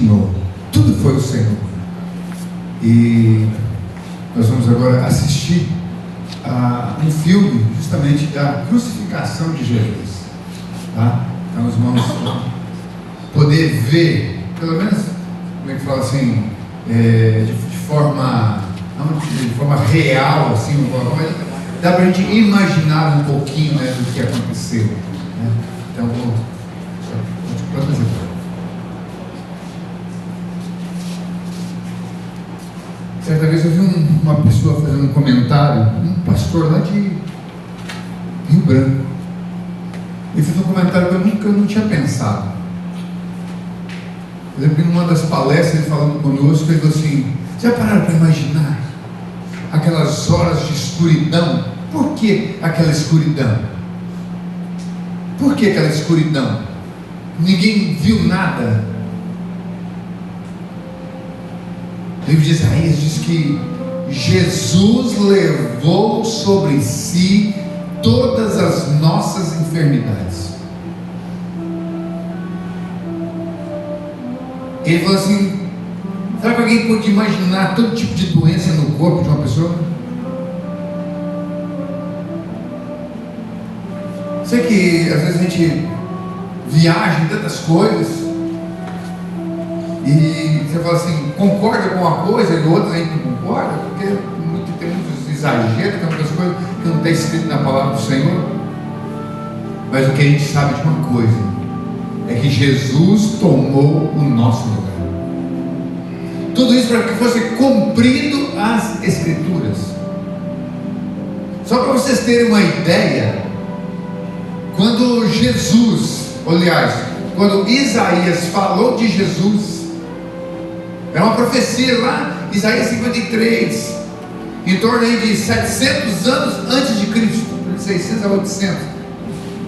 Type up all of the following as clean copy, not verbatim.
Senhor. Tudo foi o Senhor. E nós vamos agora assistir a um filme justamente da crucificação de Jesus. Tá? Então nós vamos poder ver, pelo menos, como é que fala assim, de forma real, assim, dá para a gente imaginar um pouquinho, né, do que aconteceu. Né? Então vou produzir. Certa vez eu vi uma pessoa fazendo um comentário, um pastor lá de Rio Branco. Ele fez um comentário que eu não tinha pensado. Eu lembro que numa das palestras, ele falando conosco, ele falou assim: já pararam para imaginar aquelas horas de escuridão? Por que aquela escuridão? Por que aquela escuridão? Ninguém viu nada. O livro de Isaías diz que Jesus levou sobre si todas as nossas enfermidades. Ele falou assim: será que alguém pode imaginar todo tipo de doença no corpo de uma pessoa? Sei que às vezes a gente viaja em tantas coisas e você fala assim, concorda com uma coisa e outra a gente não concorda, porque tem muitos exageros, tem muitas coisas que não está escrito na palavra do Senhor. Mas o que a gente sabe de uma coisa é que Jesus tomou o nosso lugar. Tudo isso para que fosse cumprido as Escrituras. Só para vocês terem uma ideia, quando quando Isaías falou de Jesus, era uma profecia lá, Isaías 53, em torno aí de 700 anos antes de Cristo, de 600 a 800,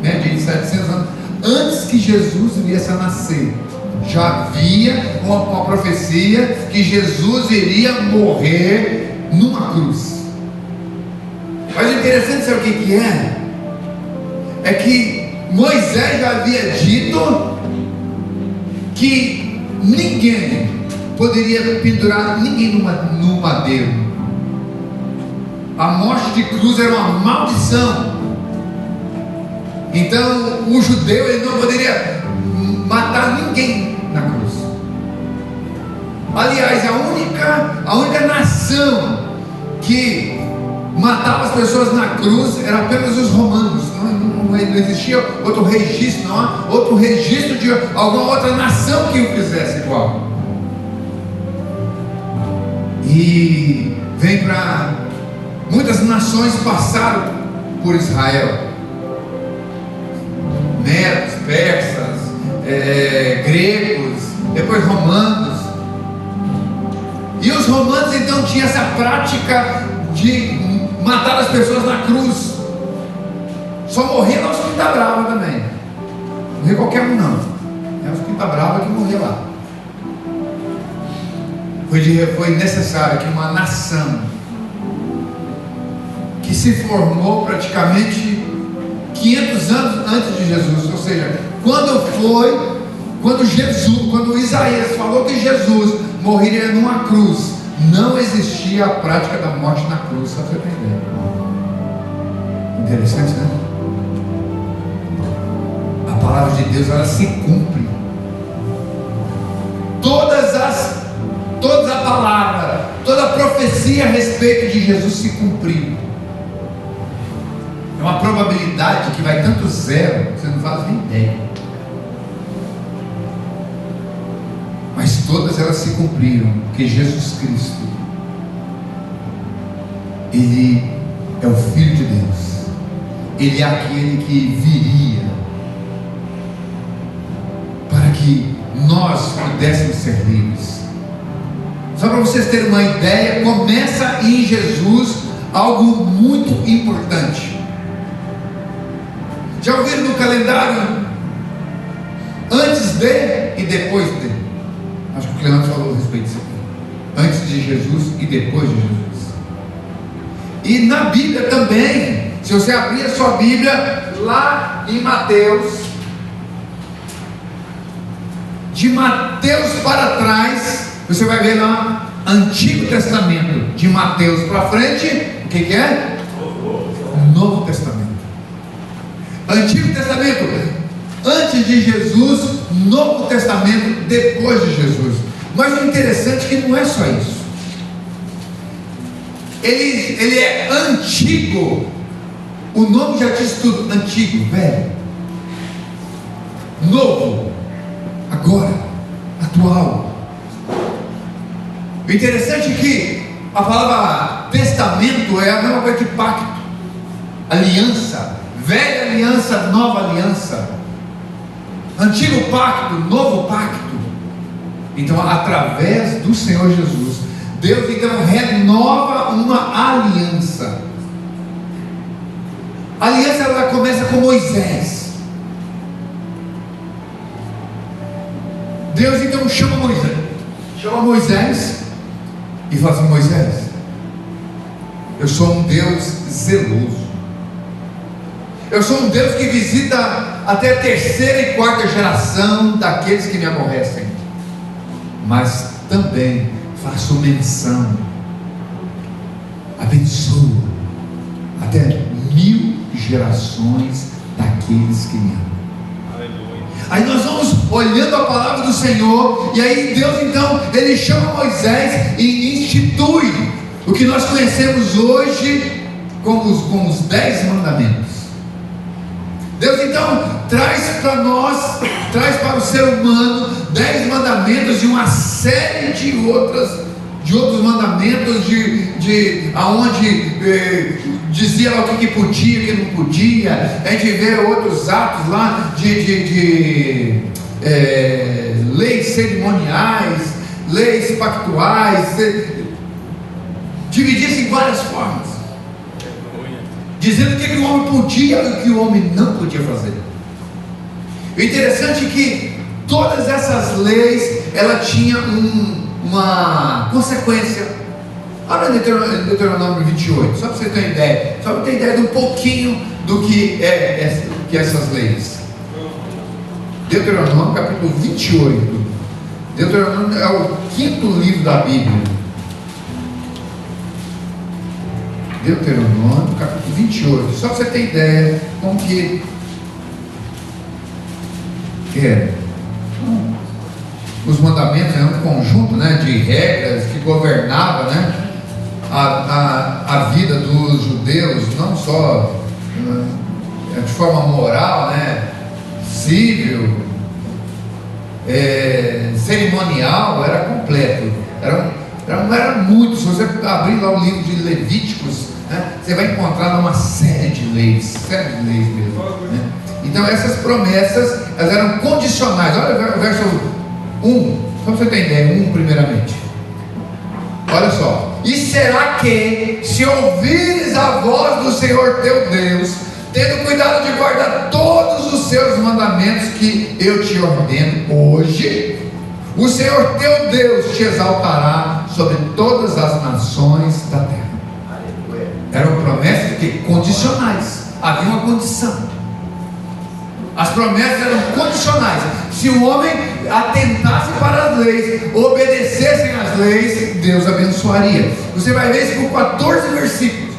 né, de 700 anos antes que Jesus viesse a nascer. Já havia uma profecia que Jesus iria morrer numa cruz. Mas o interessante, sabe o que é? É que Moisés já havia dito que ninguém poderia pendurar ninguém no madeiro. A morte de cruz era uma maldição. Então o judeu ele não poderia matar ninguém na cruz. Aliás, a única nação que matava as pessoas na cruz era apenas os romanos. Não existia outro registro, não há outro registro de alguma outra nação que o fizesse igual. E vem para muitas nações passaram por Israel: medos, persas, gregos, depois romanos. E os romanos então tinham essa prática de matar as pessoas na cruz. Só morria os Quinta Brava também. Não morria qualquer um não. É os Quinta Brava que morria lá. Foi necessário que uma nação que se formou praticamente 500 anos antes de Jesus, ou seja, quando Isaías falou que Jesus morreria numa cruz, não existia a prática da morte na cruz. Só para você entender. Interessante, né? A palavra de Deus, ela se cumpre. Toda a palavra, toda a profecia a respeito de Jesus se cumpriu. É uma probabilidade que vai tanto zero, você não faz nem ideia. Mas todas elas se cumpriram, porque Jesus Cristo, Ele é o Filho de Deus. Ele é aquele que viria para que nós pudéssemos ser livres. Só para vocês terem uma ideia, começa em Jesus algo muito importante. Já ouviram no calendário antes de e depois de? Acho que o Clemente falou a respeito disso aqui. Antes de Jesus e depois de Jesus. E na Bíblia também, se você abrir a sua Bíblia lá em Mateus, de Mateus para trás, você vai ver lá, Antigo Testamento, de Mateus para frente, o que é? Novo Testamento. Antigo Testamento, antes de Jesus, Novo Testamento, depois de Jesus. Mas o interessante é que não é só isso. Ele é antigo. O nome já diz tudo: antigo, velho, novo, agora, atual. O interessante é que a palavra testamento é a mesma coisa que pacto, aliança, velha aliança, nova aliança, antigo pacto, novo pacto. Então, através do Senhor Jesus, Deus então renova uma aliança. A aliança ela começa com Moisés. Deus então chama Moisés e fala assim: Moisés, eu sou um Deus zeloso. Eu sou um Deus que visita até a terceira e quarta geração daqueles que me aborrecem, mas também faço menção, abençoo até 1000 gerações daqueles que me amam. Aí nós vamos olhando a palavra do Senhor, e aí Deus então, Ele chama Moisés e institui o que nós conhecemos hoje como os 10 mandamentos. Deus então traz para nós, traz para o ser humano 10 mandamentos e uma série de outros mandamentos, aonde dizia lá o que podia, o que não podia. A gente vê outros atos lá de leis cerimoniais, leis pactuais, divididas em várias formas, dizendo o que o homem podia e o que o homem não podia fazer. O interessante é que todas essas leis, ela tinha uma consequência. Olha Deuteronômio 28, só para você ter uma ideia, só para ter ideia de um pouquinho do que essas leis. Deuteronômio capítulo 28. Deuteronômio é o 5º livro da Bíblia. Deuteronômio capítulo 28, só para você ter ideia como que os mandamentos é um conjunto, né, de regras que governava, né, a vida dos judeus, não só de forma moral, né, civil, cerimonial, era completo, era muito. Se você abrir lá o livro de Levíticos, né, você vai encontrar uma série de leis mesmo, né? Então essas promessas, elas eram condicionais. Olha o verso 1, só para você ter ideia, 1 primeiramente. Olha só: e será que, se ouvires a voz do Senhor teu Deus, tendo cuidado de guardar todos os seus mandamentos que eu te ordeno hoje, o Senhor teu Deus te exaltará sobre todas as nações da terra. Eram promessas que condicionais, havia uma condição. As promessas eram condicionais. Se o homem atentasse para as leis, obedecessem às leis, Deus abençoaria. Você vai ver isso por 14 versículos.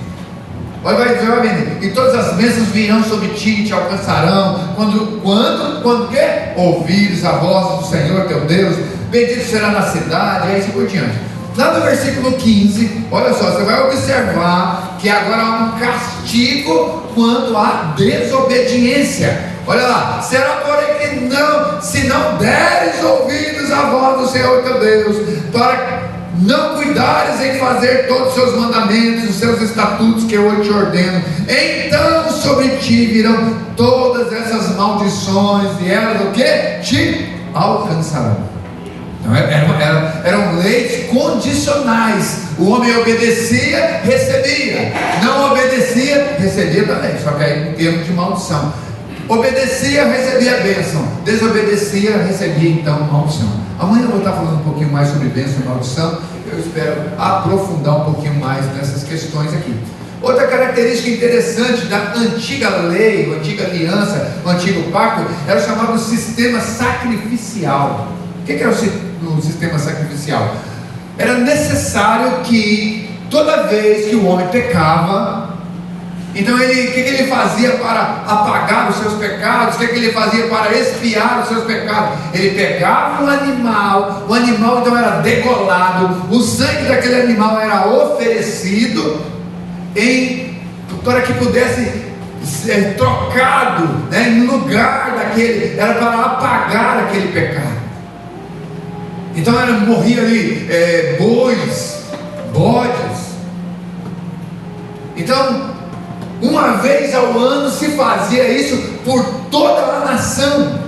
Olha, vai ver, e todas as bênçãos virão sobre ti e te alcançarão, quando que? Ouvires a voz do Senhor teu Deus, bendito será na cidade, e aí assim por diante. Lá no versículo 15, olha só, você vai observar que agora há um castigo quanto à desobediência. Olha lá: será porém que não, se não deres ouvidos à voz do Senhor teu Deus, para não cuidares em fazer todos os seus mandamentos, os seus estatutos que eu hoje te ordeno, então sobre ti virão todas essas maldições, e elas o que? Te alcançarão. Então, eram leis condicionais. O homem obedecia, recebia; não obedecia, recebia também, só que aí em termos de maldição. Obedecia, recebia bênção; desobedecia, recebia então maldição. Amanhã eu vou estar falando um pouquinho mais sobre bênção e maldição. Eu espero aprofundar um pouquinho mais nessas questões aqui. Outra característica interessante da antiga lei, a antiga aliança, o antigo pacto, era o chamado sistema sacrificial. O que era o no sistema sacrificial. Era necessário que toda vez que o homem pecava, então o que ele fazia para apagar os seus pecados? O que ele fazia para expiar os seus pecados? Ele pegava o animal então era degolado, o sangue daquele animal era oferecido para que pudesse ser trocado, né, em lugar daquele, era para apagar aquele pecado. Então morria ali bois, bodes. Então, uma vez ao ano se fazia isso por toda a nação.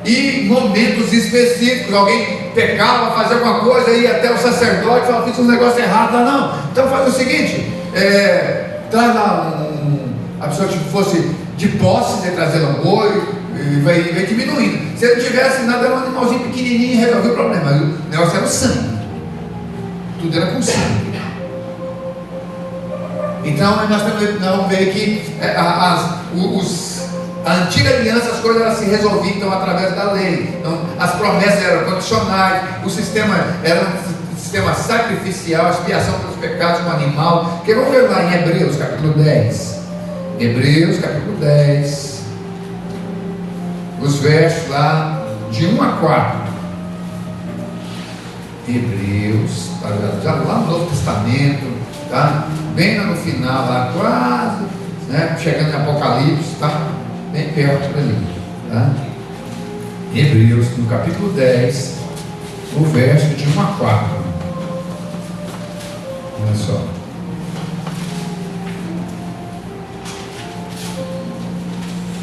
E momentos específicos, alguém pecava, fazia alguma coisa, ia até o sacerdote e falava: fiz um negócio errado lá. Não, então faz o seguinte, traz lá a pessoa que fosse de posse, de trazer um boi, e vai diminuindo. Se ele não tivesse nada, era um animalzinho pequenininho e resolvia o problema. O negócio era o sangue, tudo era com sangue. Então nós vamos ver que a antiga aliança, as coisas elas se resolviam então através da lei. Então as promessas eram condicionais, o sistema era um sistema sacrificial, expiação pelos pecados com o animal. Que vamos ver lá em Hebreus capítulo 10. Hebreus capítulo 10, os versos lá de 1 a 4. Hebreus, já lá no Novo Testamento, tá? Bem lá no final, lá quase, né? Chegando em Apocalipse, tá? Bem perto ali, tá? Hebreus, no capítulo 10, o verso de 1 a 4. Olha só.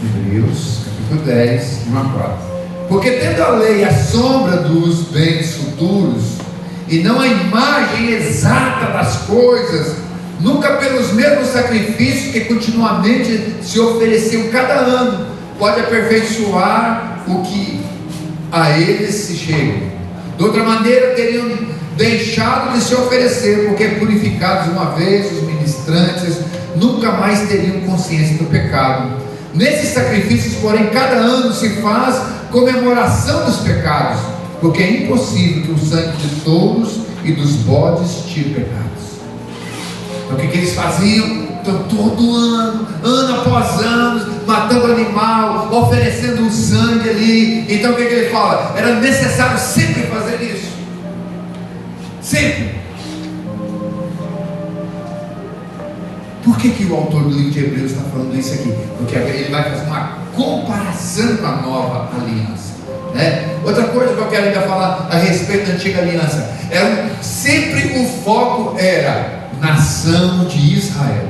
Hebreus, capítulo 10, 1 a 4. Porque tendo a lei a sombra dos bens futuros, e não a imagem exata das coisas, nunca pelos mesmos sacrifícios que continuamente se ofereciam cada ano, pode aperfeiçoar o que a eles se chega. De outra maneira, teriam deixado de se oferecer, porque purificados uma vez, os ministrantes nunca mais teriam consciência do pecado. Nesses sacrifícios, porém, cada ano se faz comemoração dos pecados, porque é impossível que o sangue de touros e dos bodes tire pecados. Então o que eles faziam? Então todo ano, ano após ano, matando animal, oferecendo o sangue ali. Então o que ele fala? Era necessário sempre fazer isso, sempre. Por que o autor do livro de Hebreus está falando isso aqui? Porque ele vai fazer uma comparação com a nova aliança, né? Outra coisa que eu quero ainda falar a respeito da antiga aliança, sempre o foco era nação de Israel.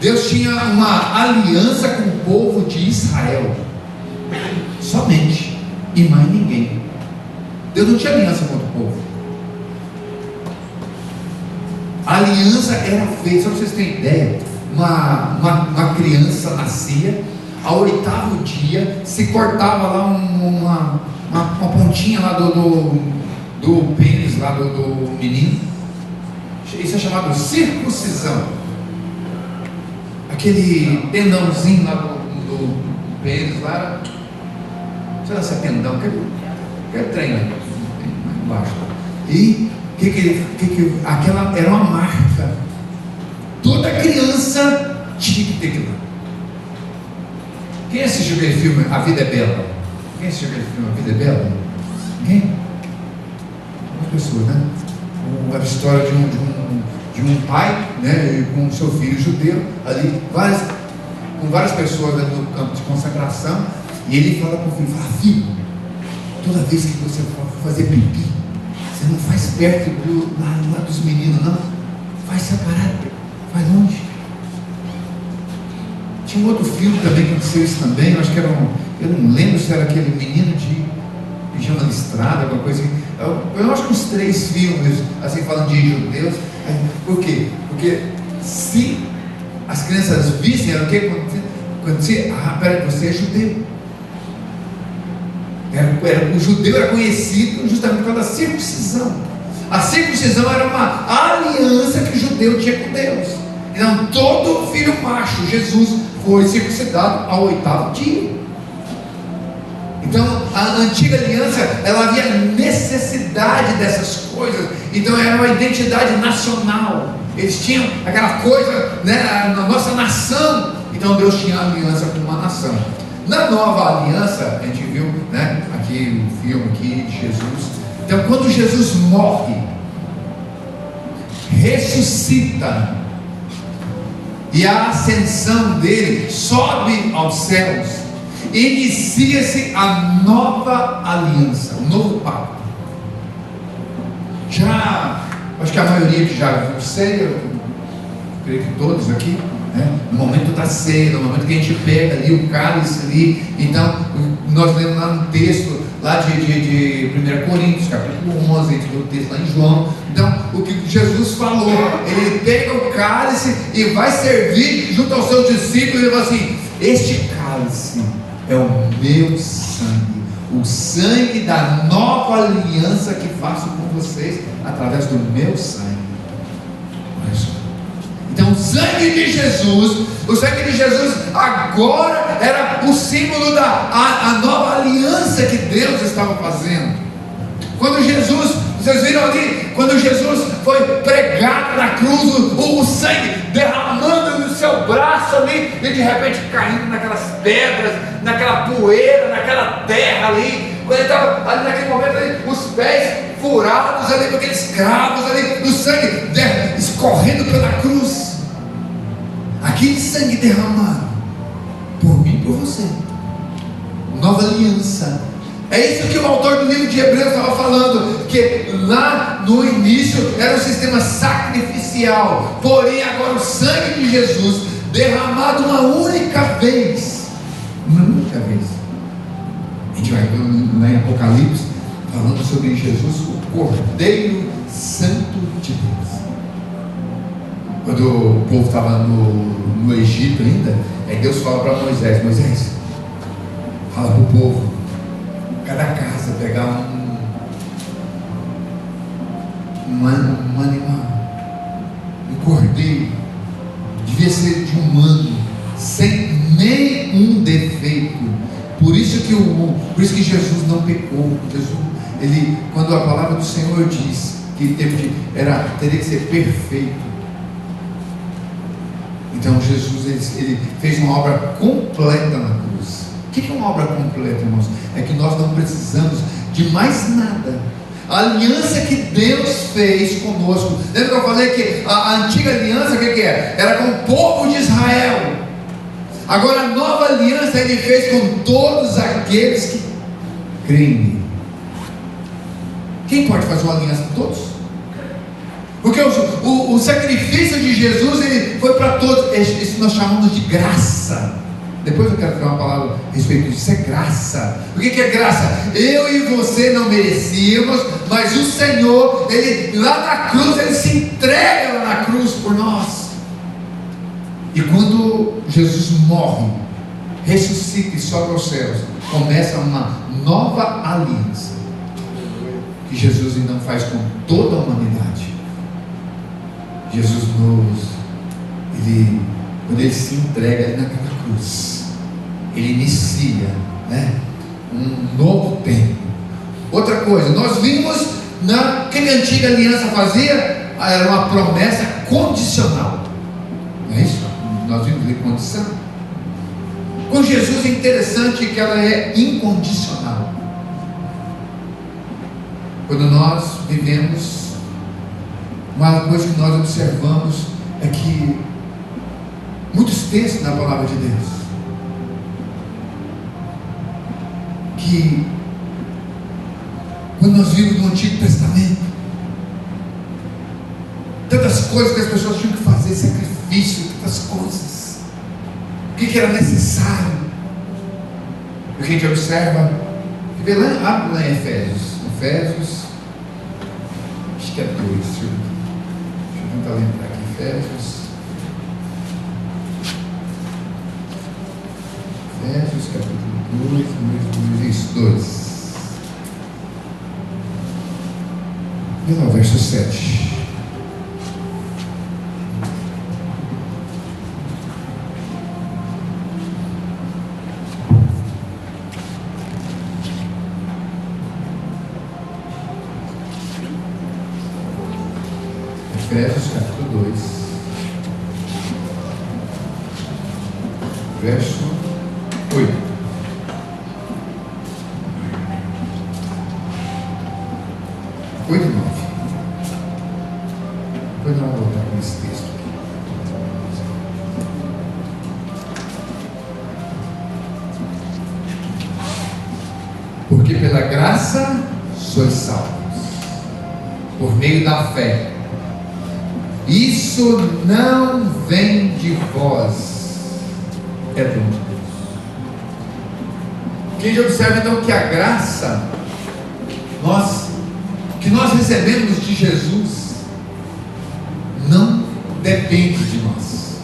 Deus tinha uma aliança com o povo de Israel, somente, e mais ninguém. Deus não tinha aliança com o povo. A aliança era feita, só para vocês terem ideia, uma criança nascia, ao 8º dia se cortava lá uma pontinha lá do pênis lá do menino. Isso é chamado circuncisão. Aquele tendãozinho lá do pênis lá, sei lá se é tendão, aquele trem lá embaixo. E aquela era uma marca. Toda criança tinha que ter aquilo. Quem assistiu aquele filme A Vida é Bela? Quem assistiu aquele filme A Vida é Bela? Ninguém? Algumas pessoas, né? A história de um pai, né, com seu filho judeu ali, com várias pessoas ali no campo de consagração, e ele fala para o filho: filho, toda vez que você for fazer pipi, você não faz perto lá dos meninos, não. Faz separado, faz longe. Tinha um outro filme também que aconteceu isso também. Eu acho que eu não lembro se era aquele menino de pijama listrado, alguma coisa assim. Eu acho que uns 3 filmes, assim, falando de judeus. Por quê? Porque se as crianças vissem, era o que acontecia? Peraí, você é judeu. O judeu era conhecido justamente por causa da circuncisão. A circuncisão era uma aliança que o judeu tinha com Deus. Então todo filho macho, Jesus, foi circuncidado ao 8º dia. Então a antiga aliança, ela havia necessidade dessas coisas. Então era uma identidade nacional. Eles tinham aquela coisa, né, na nossa nação. Então Deus tinha aliança com uma nação. Na nova aliança, a gente viu, né, aqui o filme aqui de Jesus. Então quando Jesus morre, ressuscita, e a ascensão dele sobe aos céus, inicia-se a nova aliança, o novo pacto. Já, acho que a maioria que já viu ceia, eu creio que todos aqui, né? No momento da ceia, no momento que a gente pega ali o cálice ali, então nós lemos lá no texto lá de 1 Coríntios, capítulo 11, a gente lê o texto lá em João. Então o que Jesus falou, ele pega o cálice e vai servir junto aos seus discípulos, e ele fala assim: este cálice é o meu sangue, o sangue da nova aliança que faço com vocês através do meu sangue. Olha só. Então o sangue de Jesus agora era o símbolo da a nova aliança que Deus estava fazendo. Quando Jesus, vocês viram ali, quando Jesus foi pregado na cruz, o sangue derramando no seu braço ali, e de repente caindo naquelas pedras, naquela poeira, naquela terra ali, quando ele estava ali naquele momento ali, os pés furados ali com aqueles cravos ali, o sangue escorrendo pela cruz, aquele sangue derramado por mim e por você, nova aliança. É isso que o autor do livro de Hebreus estava falando, que lá no início era um sistema sacrificial, porém agora o sangue de Jesus derramado uma única vez. A gente vai ver lá em Apocalipse falando sobre Jesus, o Cordeiro Santo de Deus. Quando o povo estava no Egito ainda, aí Deus fala para Moisés: Moisés, fala para o povo, cada casa pegar um animal, um cordeiro, devia ser de um ano, sem nenhum defeito. Por isso que Jesus não pecou. Jesus, quando a palavra do Senhor diz que teria que ser perfeito, então Jesus ele fez uma obra completa na cruz. O que é uma obra completa, irmãos? É que nós não precisamos de mais nada. A aliança que Deus fez conosco. Lembra que eu falei que a antiga aliança, o que é? Era com o povo de Israel. Agora a nova aliança ele fez com todos aqueles que creem nele. Quem pode fazer uma aliança com todos? Porque o sacrifício de Jesus ele foi para todos. Isso nós chamamos de graça. Depois eu quero falar uma palavra a respeito disso. É graça. O que é graça? Eu e você não merecíamos, mas o Senhor, ele lá na cruz, ele se entrega lá na cruz por nós. E quando Jesus morre, ressuscita e sobe aos céus, começa uma nova aliança que Jesus então faz com toda a humanidade. Jesus quando ele se entrega ali naquela cruz, ele inicia, né, um novo tempo. Outra coisa, nós vimos o que a antiga aliança fazia? Era uma promessa condicional, não é isso? Nós vimos de condição. Com Jesus é interessante que ela é incondicional. Quando nós vivemos, uma coisa que nós observamos é que muitos textos na palavra de Deus, que quando nós vimos no Antigo Testamento, tantas coisas que as pessoas tinham que fazer, sacrifício, tantas coisas, o que era necessário. O que a gente observa, abre lá em Efésios, acho que é 2, deixa eu tentar lembrar aqui, Efésios capítulo 2. E lá o verso 7. Efésios capítulo 2, verso 8. Oito e 9. Depois nós vamos voltar com esse texto aqui. Porque pela graça sois salvos, por meio da fé. Isso não vem de vós, é dom de Deus. Que a gente observa então que a graça que nós recebemos de Jesus não depende de nós.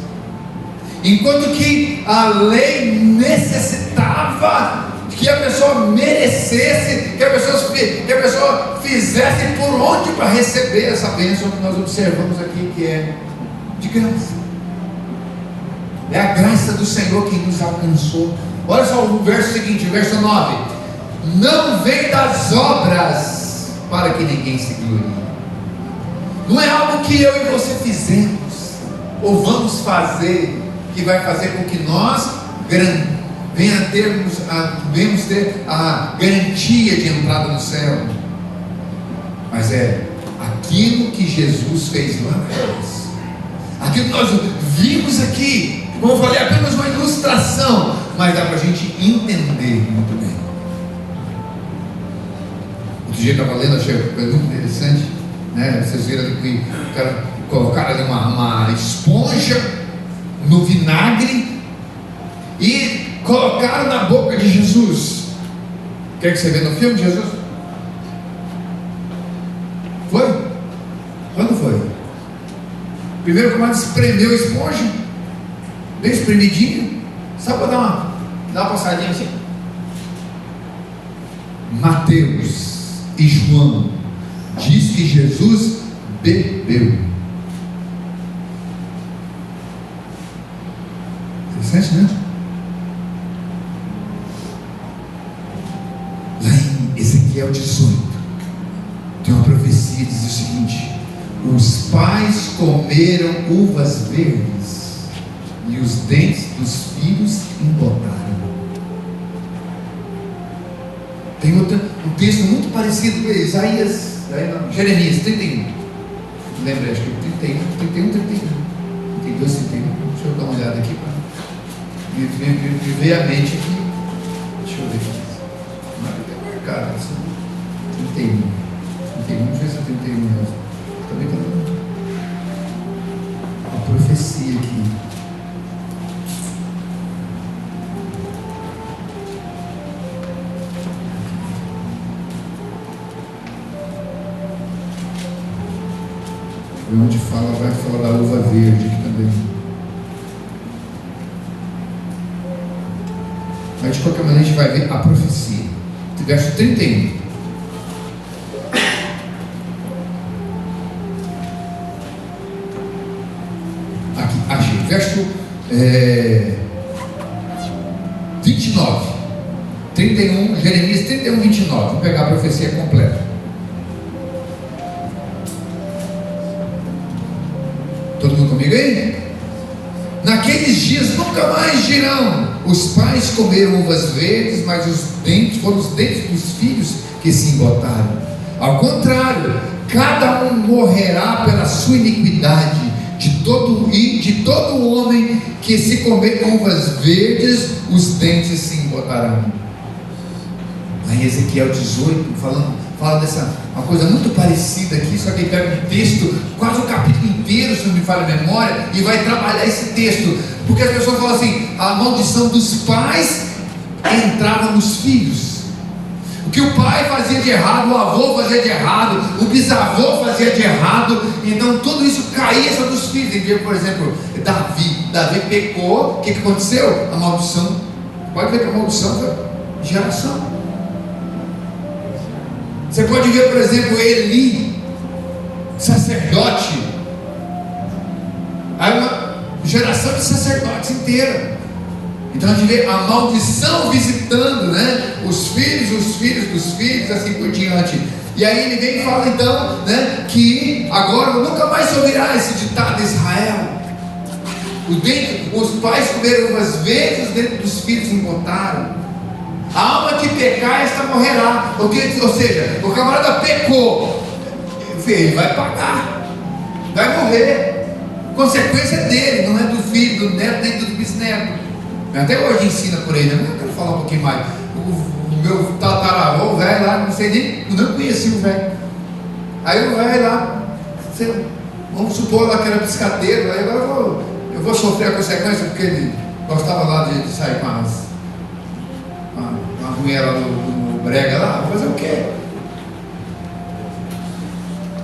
Enquanto que a lei necessitava que a pessoa merecesse, que a pessoa fizesse por onde para receber essa bênção que nós observamos aqui, que é de graça. É a graça do Senhor que nos alcançou. Olha só o verso seguinte, verso 9: não vem das obras para que ninguém se glorie. Não é algo que eu e você fizemos ou vamos fazer que vai fazer com que nós venhamos ter a garantia de entrada no céu, mas é aquilo que Jesus fez lá atrás, aquilo que nós vimos aqui, como eu falei, apenas uma ilustração, mas dá para a gente entender muito bem. Outro dia eu estava lendo, achei muito interessante, né? Vocês viram ali que colocaram ali uma esponja no vinagre e colocaram na boca de Jesus. Quer que você veja no filme de Jesus? Foi? Quando foi? Primeiro como ela espremeu a esponja, bem espremidinha, só para dar uma passadinha assim. Mateus e João diz que Jesus bebeu. Interessante, né? Lá em Ezequiel 18 tem uma profecia que diz o seguinte: os pais comeram uvas verdes e os dentes dos filhos embotaram. Tem um texto muito parecido com Isaías, Jeremias 31. Não lembro, acho que 31. 32, 31. Deixa eu dar uma olhada aqui para me ver a mente aqui. Deixa eu ver aqui. Não é marcado assim. 31. Não sei se é 31 mesmo. Também está uma profecia aqui. Onde vai falar da uva verde aqui também. Mas de qualquer maneira a gente vai ver a profecia. Verso 31. Aqui, achei. Verso 29. 31, Jeremias 31, 29. Vamos pegar a profecia completa. Todo mundo comigo aí? Naqueles dias nunca mais dirão: os pais comeram uvas verdes, mas foram os dentes dos filhos que se embotaram. Ao contrário, cada um morrerá pela sua iniquidade. De todo homem que se comer uvas verdes, os dentes se embotarão. Lá em Ezequiel 18, fala dessa uma coisa muito parecida aqui, só que ele pega um texto, quase o capítulo inteiro, se não me falha a memória, e vai trabalhar esse texto, porque as pessoas falam assim: a maldição dos pais entrava nos filhos. O que o pai fazia de errado, o avô fazia de errado, o bisavô fazia de errado, então tudo isso caía sobre os filhos. Então, por exemplo, Davi pecou, o que aconteceu? A maldição, pode ver que a maldição foi geração. Você pode ver, por exemplo, Eli, sacerdote, aí uma geração de sacerdotes inteira. Então a gente vê a maldição visitando, né? Os filhos dos filhos, assim por diante. E aí ele vem e fala então, né, que agora nunca mais se ouvirá esse ditado de Israel: os pais comeram uvas verdes, os dentes dos filhos embotaram. A alma que pecar, esta morrerá. Ou seja, o camarada pecou, ele vai pagar, vai morrer. Consequência dele, não é do filho, do neto, nem do bisneto. Até hoje ensina por aí, né? Mas eu quero falar um pouquinho mais. O meu tataravô, o velho lá, não sei nem, eu não conheci o velho. Aí o velho lá, vamos supor lá que era piscadeiro, aí agora eu vou sofrer a consequência, porque ele gostava lá de sair com uma mulher lá no brega lá, vou fazer o quê?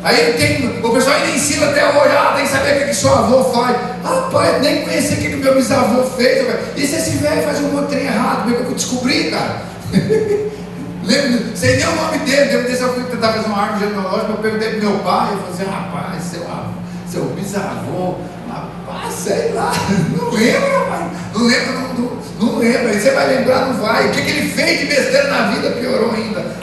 Aí o pessoal ainda ensina até hoje, tem que saber o que seu avô faz. Rapaz, nem conhecia o que meu bisavô fez. E se esse velho faz um trem errado, como é que eu descobri, cara? Lembro, sei nem o nome dele. Depois eu fui tentar fazer uma árvore genealógica, eu perguntei pro meu pai, eu falei assim: rapaz, seu bisavô, rapaz, sei lá, não lembro, rapaz, não lembro, aí você vai lembrar, não vai. O que ele fez de besteira na vida piorou ainda, né?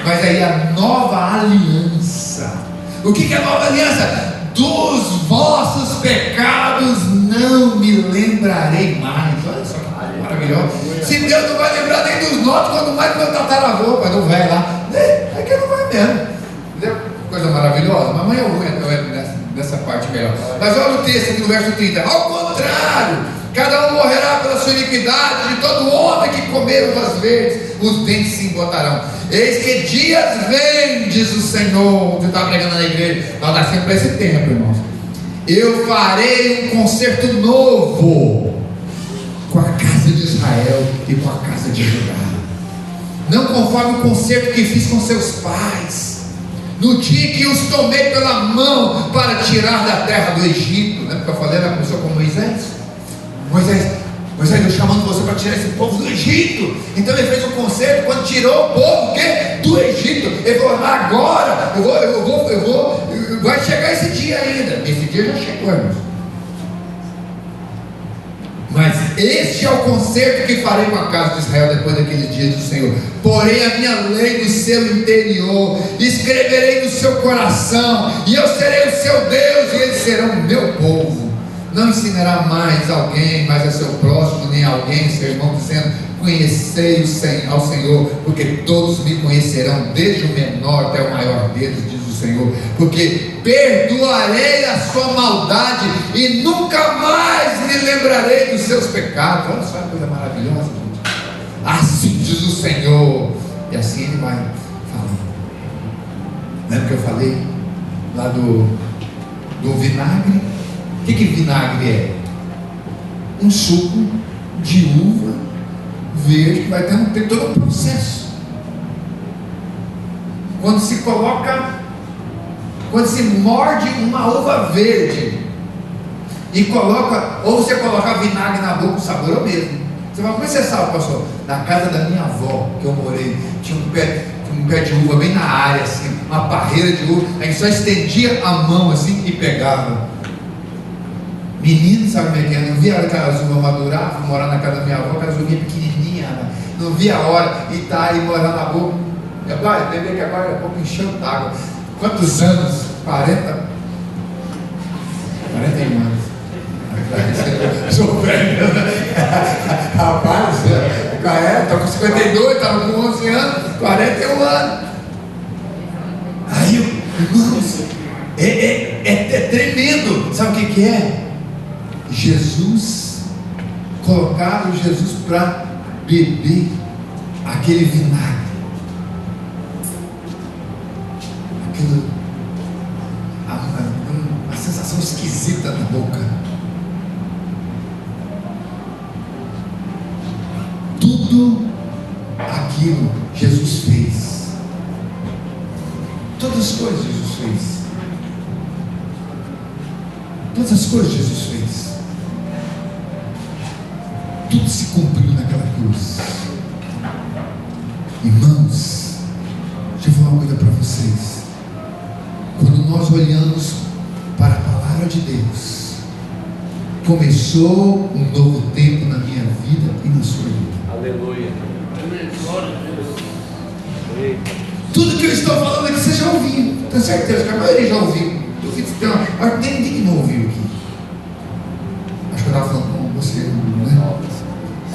Mas aí a nova aliança. O que é a nova aliança? Dos vossos pecados não me lembrarei mais. Olha só que maravilhoso. Se Deus não vai lembrar nem dos nossos, quando mais do meu tataravô, mas não vai lá, é que não vai mesmo. Entendeu? Coisa maravilhosa. Mas amanhã eu entro nessa parte melhor. Mas olha o texto aqui no verso 30. Ao contrário, cada um morrerá pela sua iniquidade. De todo homem que comer uvas verdes, os dentes se embotarão. Eis que dias vem, diz o Senhor. Você está pregando na igreja, nós nascemos para esse tempo, irmãos. Eu farei um concerto novo com a casa de Israel e com a casa de Judá, não conforme o concerto que fiz com seus pais, no dia que os tomei pela mão para tirar da terra do Egito. Lembra que eu falei, ela começou com Moisés, eu chamando você para tirar esse povo do Egito. Então ele fez um concerto quando tirou o povo do Egito. Ele falou: agora eu vou, vai chegar esse dia ainda. Esse dia já chegou, irmãos. Mas este é o concerto que farei com a casa de Israel depois daqueles dias do Senhor. Porém a minha lei no seu interior, escreverei no seu coração, e eu serei o seu Deus, e eles serão o meu povo. Não ensinará mais alguém, mais a seu próximo, nem alguém, seu irmão, dizendo: conhecei ao Senhor, porque todos me conhecerão, desde o menor até o maior deles, diz o Senhor, porque perdoarei a sua maldade e nunca mais me lembrarei dos seus pecados. Olha só que coisa maravilhosa, gente. Assim diz o Senhor. E assim ele vai falando. Lembra que eu falei lá do vinagre? O que vinagre é? Um suco de uva verde que vai ter todo um processo. Quando se morde uma uva verde e coloca, ou você coloca vinagre na boca, o sabor é o mesmo. Você fala: como você sabe, pastor? Na casa da minha avó, que eu morei, tinha um pé de uva bem na área, assim, uma parreira de uva. A gente só estendia a mão assim e pegava. Menino, sabe como é que é? Não via a hora que as uvas madurar. Fui morar na casa da minha avó, aquelas uvinhas pequenininhas, não via a hora, e tá aí morando na boca. Bebê que agora é pouco encheu d'água. Quantos anos? 41 anos. Sou velho. Rapaz, estou com 52, estava com 11 anos, 41 anos. Aí, irmãos, é tremendo. Sabe o que é? Colocaram Jesus para beber aquele vinagre, uma sensação esquisita na boca. Tudo aquilo Jesus fez, todas as coisas Jesus fez, todas as coisas Jesus fez. Tudo se cumpriu naquela cruz. Irmãos, deixa eu falar uma coisa para vocês. Quando nós olhamos para a palavra de Deus, começou um novo tempo na minha vida e na sua vida. Aleluia. Tudo que eu estou falando aqui, seja tenho certeza que a maioria já ouviu. Duvido que tem uma. Acho que ninguém que não ouviu aqui. Acho que eu estava falando com você, né?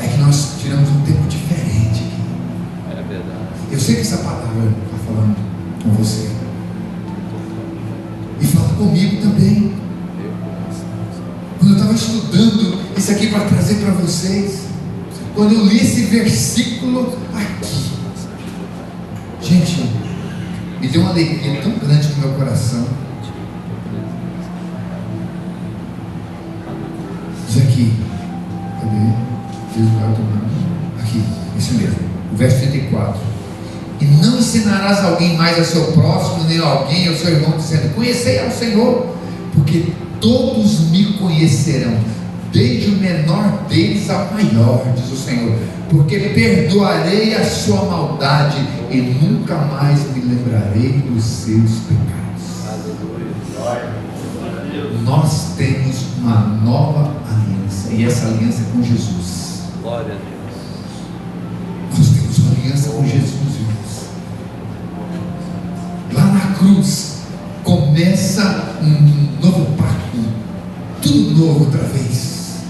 É que nós tiramos um tempo diferente aqui. É verdade. Eu sei que essa palavra está falando com você. E fala comigo também. Quando eu estava estudando isso aqui para trazer para vocês, quando eu li esse versículo aqui, gente, me deu uma alegria tão grande no meu coração. Diz aqui, cadê? Aqui, esse mesmo, o verso 34. E não ensinarás alguém mais a seu próximo, nem alguém ao seu irmão, dizendo: conhecei ao Senhor, porque todos me conhecerão, desde o menor deles ao maior, diz o Senhor, porque perdoarei a sua maldade e nunca mais me lembrarei dos seus pecados. Nós temos uma nova aliança, e essa aliança é com Jesus. Glória a Deus. Nós temos uma aliança com Jesus, irmãos. Lá na cruz começa um novo pacto, tudo novo outra vez.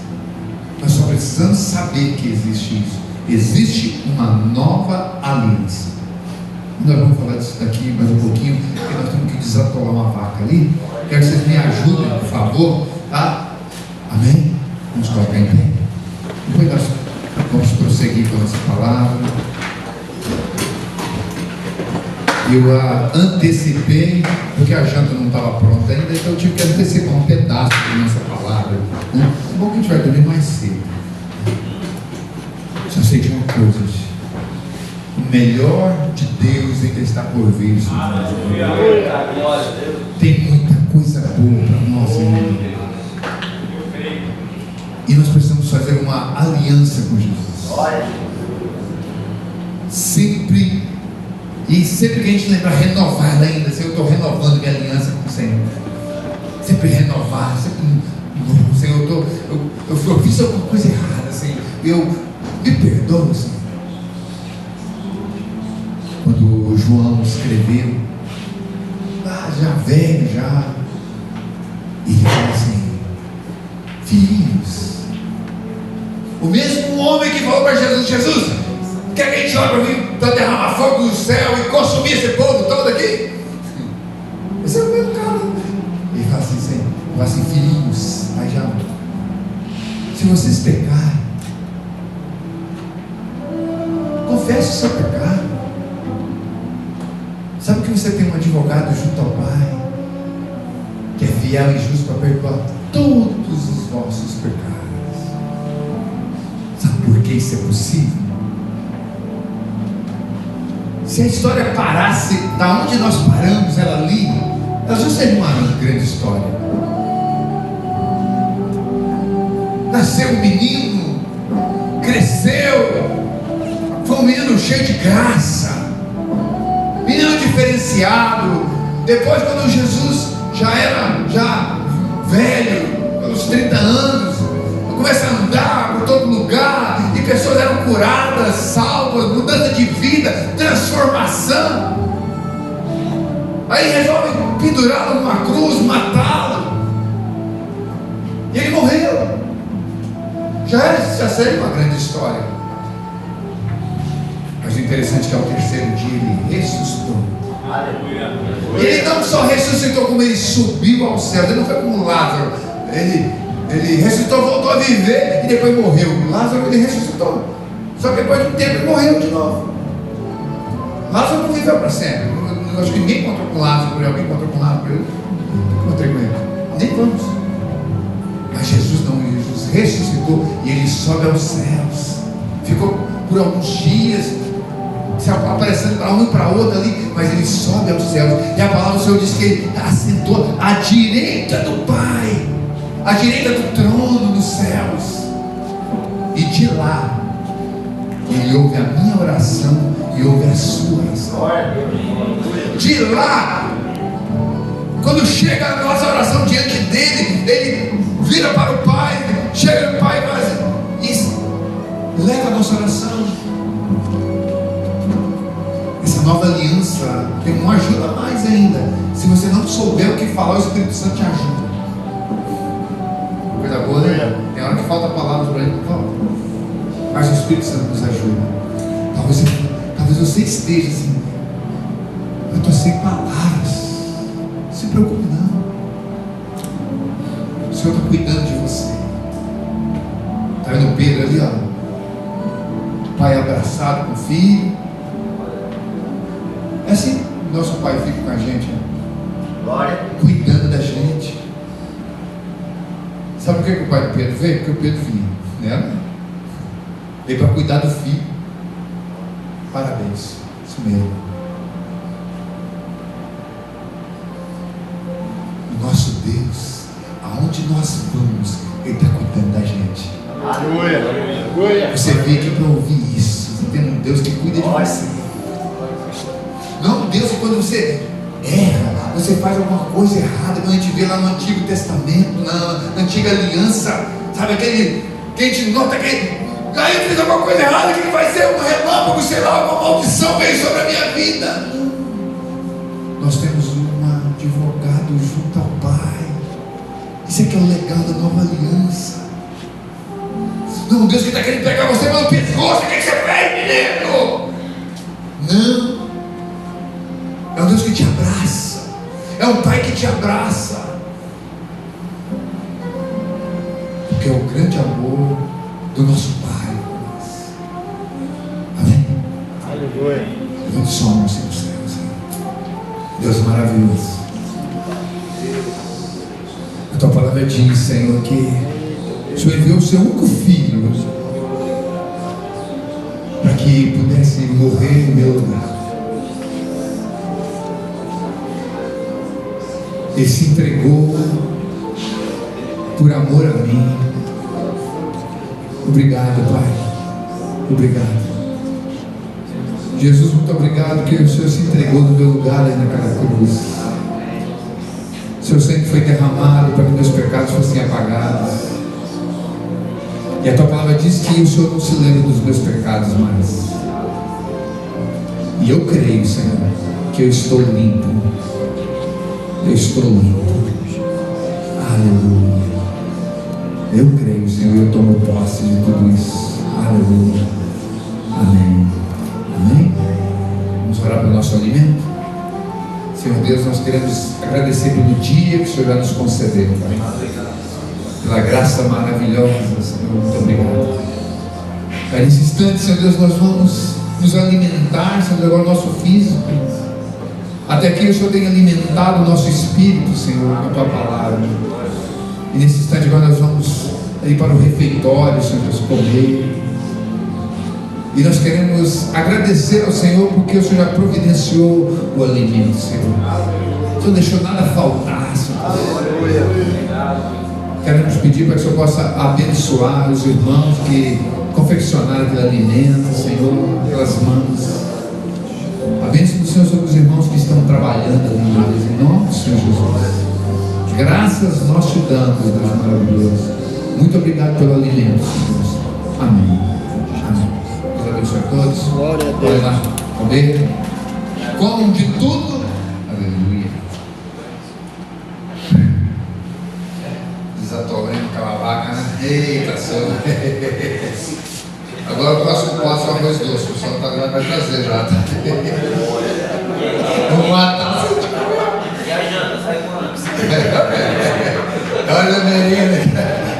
Nós só precisamos saber que existe isso. Existe uma nova aliança. Nós vamos falar disso daqui mais um pouquinho, porque nós temos que desatolar uma vaca ali. Quero que vocês me ajudem, por favor, tá? Amém? Vamos colocar em pé. Depois nós vamos prosseguir com a nossa palavra. Eu a antecipei, porque a janta não estava pronta ainda, então eu tive que antecipar um pedaço da nossa palavra, né? É bom que a gente vai dormir mais cedo. Só sei de uma coisa: o melhor de Deus ainda está por vir. Tem muita coisa boa para nós ainda. E nós precisamos fazer uma aliança com Jesus. Sempre que a gente lembrar, renovar ela ainda. Senhor, eu estou renovando minha aliança com o Senhor. Sempre renovar, sempre. Senhor, eu fiz alguma coisa errada, Senhor. Me perdoa, Senhor. Quando João escreveu, já velho, ele fala assim: filhinhos. O mesmo homem que falou para Jesus: Jesus, quer que a gente ore para vir para derramar fogo do céu e consumir esse povo todo aqui? Esse é o mesmo cara. Ele fala assim, filhinhos, aí já, se vocês pecarem, confesse o seu pecado. Sabe que você tem um advogado junto ao Pai, que é fiel e justo para perdoar todos os vossos pecados. Sabe por que isso é possível? Se a história parasse da onde nós paramos, ela ali, ela já seria uma grande história. Nasceu um menino, cresceu, foi um menino cheio de graça, menino diferenciado. Depois, quando Jesus já era velho, pelos 30 anos, começa a andar por todo lugar, e pessoas eram curadas, salvas, mudança de vida, transformação. Aí resolve pendurá-lo numa cruz, matá-lo, e ele morreu. Já seria uma grande história. Mas o interessante é que ao terceiro dia ele ressuscitou. Ele não só ressuscitou, como ele subiu ao céu. Ele não foi como Lázaro. Ele ressuscitou, voltou a viver e depois morreu. Lázaro, ele ressuscitou, só que depois de um tempo ele morreu de novo. Lázaro não viveu para sempre. Eu acho que ninguém encontrou com Lázaro. Alguém encontrou com Lázaro? Eu encontrei com ele. Nem vamos. Mas Jesus não. Jesus ressuscitou e ele sobe aos céus. Ficou por alguns dias se aparecendo para um e para outro ali, mas ele sobe aos céus. E a palavra do Senhor diz que ele assentou à direita do Pai, à direita do trono dos céus. E de lá ele ouve a minha oração e ouve a sua oração. De lá, quando chega a nossa oração diante dele, ele vira para o Pai, chega no Pai e fala assim: isso, leva a nossa oração. Essa nova aliança tem uma ajuda mais ainda. Se você não souber o que falar, o Espírito Santo te ajuda. Coisa boa, né? Tem hora que falta palavras para ele, não falta. Mas o Espírito Santo nos ajuda. Talvez você esteja assim, eu estou sem palavras. Não se preocupe não. O Senhor está cuidando de você. Está vendo o Pedro ali, ó? Pai abraçado com o filho. É assim que nosso pai fica com a gente, né? Glória. Cuidando da gente. Sabe por que o pai do Pedro veio? Porque o Pedro vinha, né? Veio para cuidar do filho. Parabéns, isso mesmo. O nosso Deus, aonde nós vamos, Ele está cuidando da gente. Aleluia. Você veio aqui para ouvir isso. Você tem um Deus que cuida de você. Não um Deus que quando você erra, você faz alguma coisa errada, como a gente vê lá no Antigo Testamento, na Antiga Aliança, sabe aquele que a gente nota que aí eu fiz alguma coisa errada, que vai ser um relâmpago, sei lá, uma maldição veio sobre a minha vida. Não. Nós temos um advogado junto ao Pai. Isso aqui é o legal da nova aliança. Não, um Deus que está querendo pegar você pelo pescoço, o que você fez, menino? Não. É um Deus que te abraça. É um Pai que te abraça. Porque é o grande amor do nosso Pai. Amém? Aleluia. Levante sua mão assim no céu. Deus maravilhoso. A tua palavra diz, Senhor, que o Senhor enviou o seu único filho para que pudesse morrer no meu lugar. Ele se entregou por amor a mim. Obrigado, Pai. Obrigado. Jesus, muito obrigado que o Senhor se entregou no meu lugar aí naquela cruz. O Senhor sangue foi derramado para que meus pecados fossem apagados. E a tua palavra diz que o Senhor não se lembra dos meus pecados mais. E eu creio, Senhor, que eu estou limpo. Eu estou limpo. Aleluia. Eu creio, Senhor, eu tomo posse de tudo isso. Aleluia. Amém. Amém. Vamos orar pelo nosso alimento. Senhor Deus, nós queremos agradecer pelo dia que o Senhor já nos concedeu, Pai. Pela graça maravilhosa, Senhor. Muito obrigado. Pai, nesse instante, Senhor Deus, nós vamos nos alimentar, Senhor, agora o nosso físico. Até aqui o Senhor tem alimentado o nosso espírito, Senhor, com a tua palavra. E nesse instante agora nós vamos ir para o refeitório, Senhor Deus, comer. E nós queremos agradecer ao Senhor porque o Senhor já providenciou o alimento, Senhor. O Senhor não deixou nada faltar, Senhor. Queremos pedir para que o Senhor possa abençoar os irmãos que confeccionaram aquele alimento, Senhor, pelas mãos. A bênção do Senhor sobre os irmãos que estão trabalhando ali, em nome do Senhor Jesus. Graças nós te damos, Deus maravilhoso. Muito obrigado pelo alimento, Senhor. Amém. Amém. Deus abençoe a todos. Glória a Deus. Vai lá comer. Comam de tudo. Aleluia. Desatolando aquela vaca, né? Eita, Senhor. Agora o próximo passo é o arroz doce. O pessoal está lá para trazer já. Tá? Vamos matar. Olha a merenda.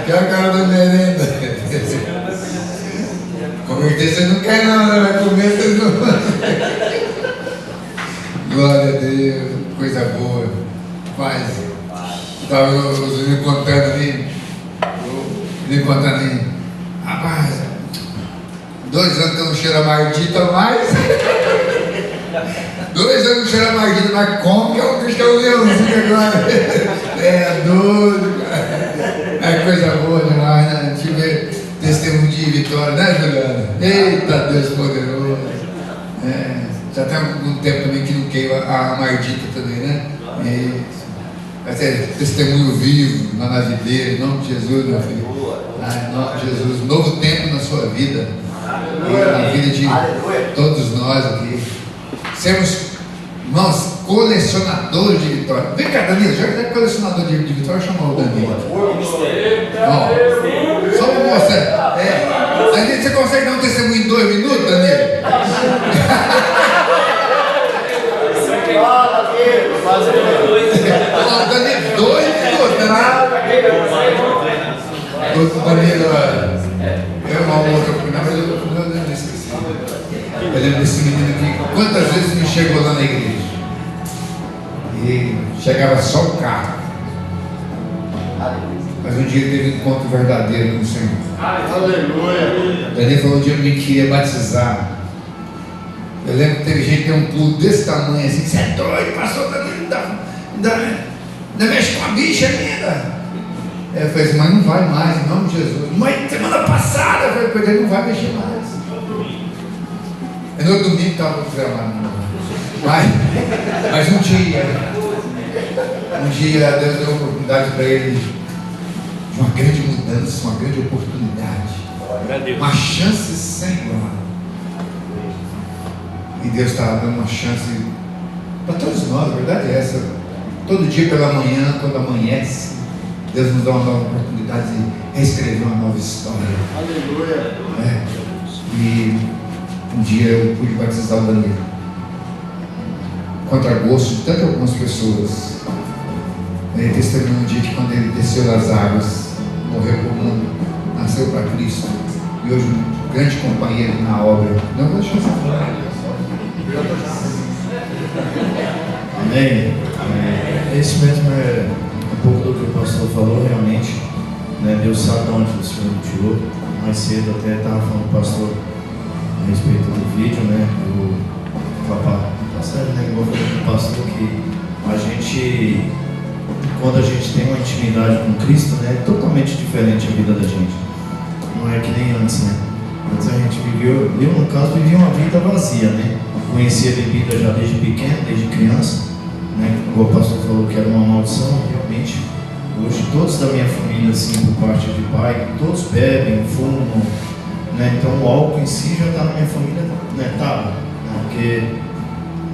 Olha a cara da merenda. Comer você não quer não, né? Vai comer você não. Glória a Deus. Coisa boa. Paz. Estava me contando ali. Rapaz. 2 anos que eu não cheiro a mardita mais. 2 anos que não cheiro a mardita, mas como que eu deixo o leãozinho agora? É doido, cara. É coisa boa demais, né? A gente vê testemunho de vitória, né, Juliana? Eita, Deus poderoso. É, já tem algum tempo também que não queima a mardita também, né? Vai ser testemunho vivo lá na videira, em nome de Jesus, meu filho. Em nome de Jesus, um novo tempo na sua vida. E na vida de todos nós aqui. sermos, irmãos, colecionadores de vitória. Vem cá, Danilo, já que é colecionador de vitória, chama o Danilo. Ó, só para mostrar. Danilo, você consegue dar um testemunho em 2 minutos, Danilo? Danilo, 2 minutos, Danilo, eu não outro, mas eu esqueci. Eu lembro desse menino aqui, quantas vezes me chegou lá na igreja e chegava só o carro, mas um dia teve um encontro verdadeiro com o Senhor. Aleluia. Danilo falou um dia que me queria batizar. Eu lembro que teve gente que tem um pulo desse tamanho assim, você é doido, pastor, ainda mexe com a bicha ainda. Eu falei assim, mas não vai mais, em nome de Jesus. Mas semana passada, eu falei, ele não vai mexer mais. No outro domingo estava programado. Mas um dia Deus deu uma oportunidade para ele de uma grande mudança, uma grande oportunidade, uma chance sem igual. E Deus estava dando uma chance para todos nós, a verdade é essa. Todo dia pela manhã, quando amanhece, Deus nos dá uma nova oportunidade de reescrever uma nova história. Aleluia. E um dia eu pude batizar o Danilo, contra gosto de tantas algumas pessoas. Ele testemunhou um dia que quando ele desceu das águas, morreu por mundo, nasceu para Cristo, e hoje um grande companheiro na obra. Não vou deixar essa falar. Amém? Esse mesmo é um pouco do que o pastor falou, realmente. Né? Deus sabe de onde o Senhor me tirou. Mais cedo até estava falando com o pastor a respeito do vídeo, né? O papai, tá certo, né? Igual falou com o pastor que a gente, quando a gente tem uma intimidade com Cristo, né? É totalmente diferente a vida da gente. Não é que nem antes, né? Antes a gente viveu, eu no caso vivia uma vida vazia, né? Conhecia a bebida já desde pequeno, desde criança, né? Como o pastor falou que era uma maldição, realmente. Hoje todos da minha família, assim, por parte de pai, todos bebem, fumam, né? Então o álcool em si já está na minha família, né? Tá, né? Porque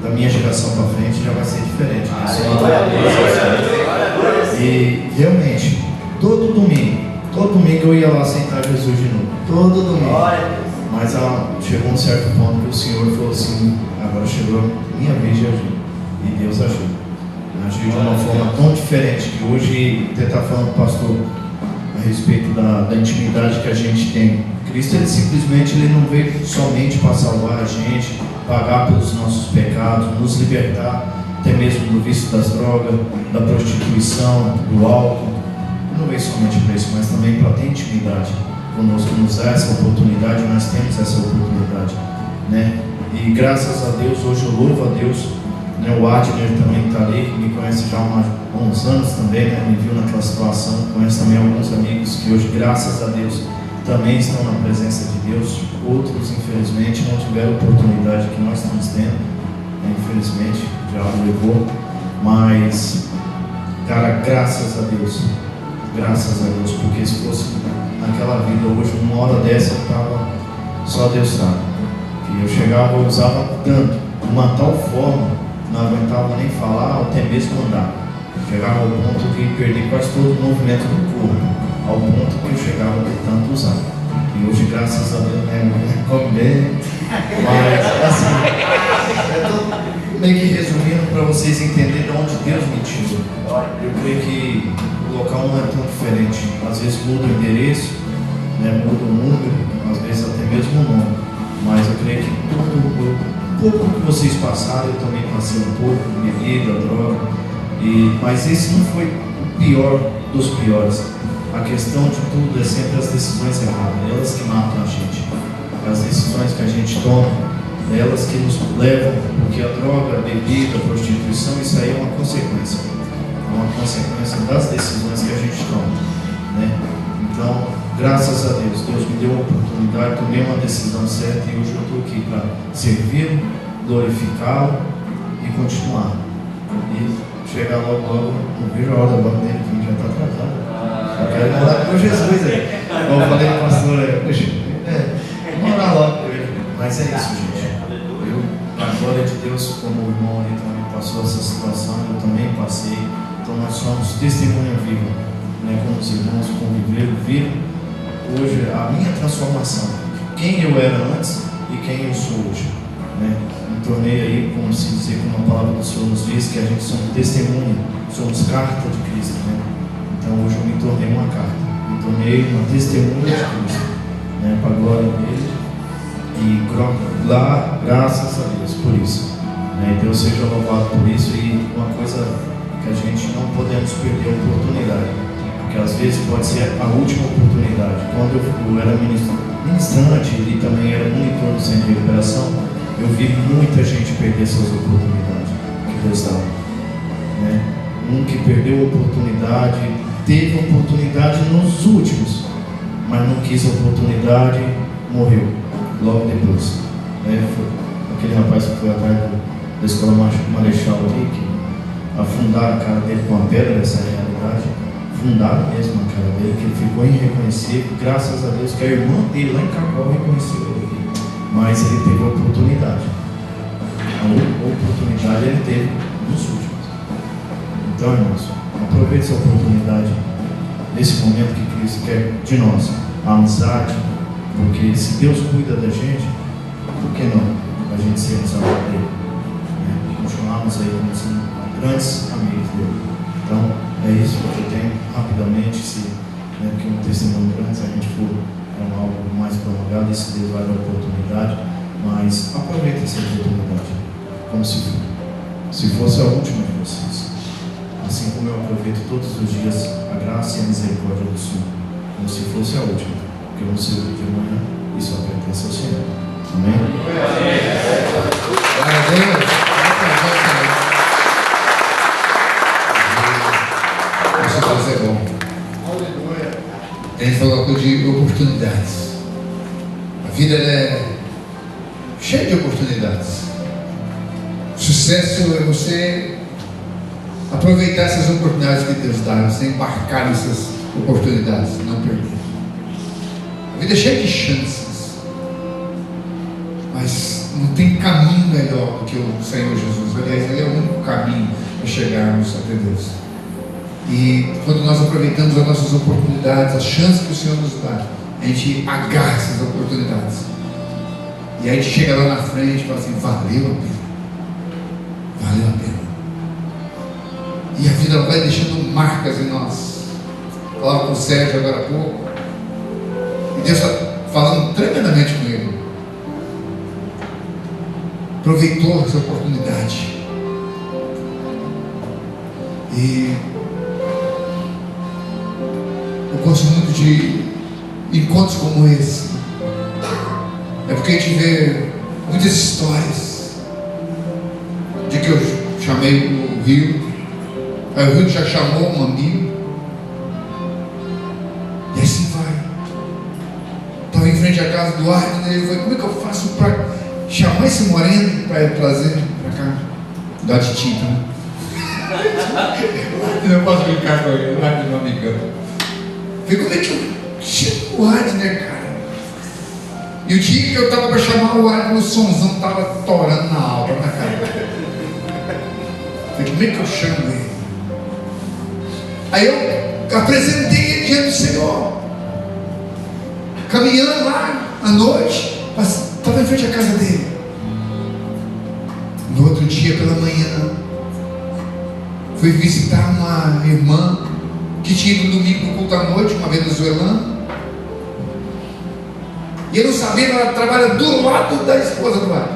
da minha geração para frente já vai ser diferente, né? E realmente, todo domingo eu ia lá sentar Jesus de novo, todo domingo. Mas chegou um certo ponto que o Senhor falou assim, agora chegou a minha vez de agir. E Deus agiu. Agiu de uma forma tão diferente que hoje, até está falando, pastor, a respeito da intimidade que a gente tem. Cristo, ele simplesmente não veio somente para salvar a gente, pagar pelos nossos pecados, nos libertar, até mesmo do vício das drogas, da prostituição, do álcool. Ele não veio somente para isso, mas também para ter intimidade conosco, nos dá essa oportunidade, nós temos essa oportunidade, né? E graças a Deus, hoje eu louvo a Deus, né? O Adner também está ali, que me conhece já há uns anos também, né? Me viu naquela situação, conhece também alguns amigos que hoje, graças a Deus, também estão na presença de Deus. Outros, infelizmente, não tiveram a oportunidade que nós estamos tendo, né? Infelizmente, já levou, mas, cara, graças a Deus, porque se fosse naquela vida hoje, uma hora dessa eu estava, só Deus sabe, que eu chegava, eu usava tanto, de uma tal forma, não aguentava nem falar, ou até mesmo andar. Chegava ao ponto de perder quase todo o movimento do corpo, ao ponto que eu chegava de tanto usar. E hoje, graças a Deus, né, come bem, mas assim, eu estou meio que resumindo para vocês entenderem de onde Deus me tirou. Eu creio que o local não é tão diferente. Às vezes muda o endereço, né, muda o número, às vezes até mesmo o nome. Mas eu creio que tudo, um pouco que vocês passaram, eu também passei um pouco, bebida, droga. Mas esse não foi o pior dos piores. A questão de tudo é sempre as decisões erradas, elas que matam a gente. As decisões que a gente toma, elas que nos levam, porque a droga, a bebida, a prostituição, isso aí é uma consequência. É uma consequência das decisões que a gente toma, né? Então, graças a Deus, Deus me deu a oportunidade, tomei uma decisão certa e hoje eu estou aqui para servi-lo, glorificá-lo e continuar. E chegar logo, não vejo a hora agora dele, que já está atrasado. Eu quero morar com Jesus aí. Como eu falei com o pastor, morar logo com ele. Mas é isso, gente. Para a glória glória de Deus, como o irmão ali também passou essa situação, eu também passei. Então nós somos testemunha viva, né? Como os irmãos conviveram, viram hoje a minha transformação, quem eu era antes e quem eu sou hoje, né? Me tornei aí, como se dizer, como a palavra do Senhor nos diz, que a gente somos testemunha, somos carta de Cristo, né? Então hoje eu me tornei uma carta, me tornei uma testemunha de Cristo, né? Para a glória dele, e graças a Deus por isso, né? Deus seja louvado por isso. E uma coisa que a gente não podemos perder a oportunidade, porque às vezes pode ser a última oportunidade. Quando eu era ministrante e também era monitor do centro de recuperação, eu vi muita gente perder suas oportunidades que Deus dá, né? Um que perdeu a oportunidade, teve a oportunidade nos últimos, mas não quis a oportunidade, morreu logo depois, né? Foi aquele rapaz que foi atrás da escola Marechal ali, que afundaram a cara dele com a pedra dessa realidade, fundaram mesmo a cara dele, que ele ficou irreconhecível. Graças a Deus que a irmã dele lá em Cacau reconheceu ele, mas ele teve a oportunidade. A oportunidade ele teve nos últimos. Então, irmãos, aproveite essa oportunidade nesse momento que Cristo quer de nós, a amizade, porque se Deus cuida da gente, por que não a gente sermos amigos dele, né? Continuarmos aí como sendo grandes amigos dele. Então, é isso que eu tenho rapidamente. Se que um testemunho grande, se a gente for algo mais prolongado, esse Deus vai dar oportunidade, mas aproveite essa oportunidade como se fosse a última de vocês, assim como eu aproveito todos os dias a graça e a misericórdia do Senhor, como se fosse a última, porque eu não sei o dia de amanhã, isso só pertence ao Senhor. Amém? Glória a Deus. Esse Deus é bom. Aleluia. Ele falou de oportunidades. A vida é cheia de oportunidades. Sucesso é você aproveitar essas oportunidades que Deus dá, você embarcar nessas oportunidades, não perder. A vida é cheia de chances, mas não tem caminho melhor do que o Senhor Jesus. Aliás, Ele é o único caminho para chegarmos até Deus. E quando nós aproveitamos as nossas oportunidades, as chances que o Senhor nos dá, a gente agarra essas oportunidades. E aí a gente chega lá na frente e fala assim: valeu a pena. Valeu a pena. E a vida vai deixando marcas em nós. Falava com o Sérgio agora há pouco, e Deus está falando tremendamente com ele. Aproveitou essa oportunidade. E eu gosto muito de encontros como esse. É porque a gente vê muitas histórias de que eu chamei o Rio, aí o Rio já chamou um amigo, e assim vai. Estava em frente à casa do Arden, ele falou: como é que eu faço para chamar esse moreno para trazer para cá? Dá de tinta, né? Eu não posso brincar com ele, o Arden é um amigão. Falei: como é que eu chamo o Arden, né, cara? E o dia que eu estava para chamar o Arden, o somzão estava torando na alma, na cara. Falei: como é que eu chamo ele? Aí eu apresentei ele diante do Senhor, caminhando lá à noite, estava em frente à casa dele. No outro dia pela manhã, fui visitar uma irmã que tinha ido no domingo no culto à noite, uma venezuelana. E eu não sabia, ela trabalha do lado da esposa do lado,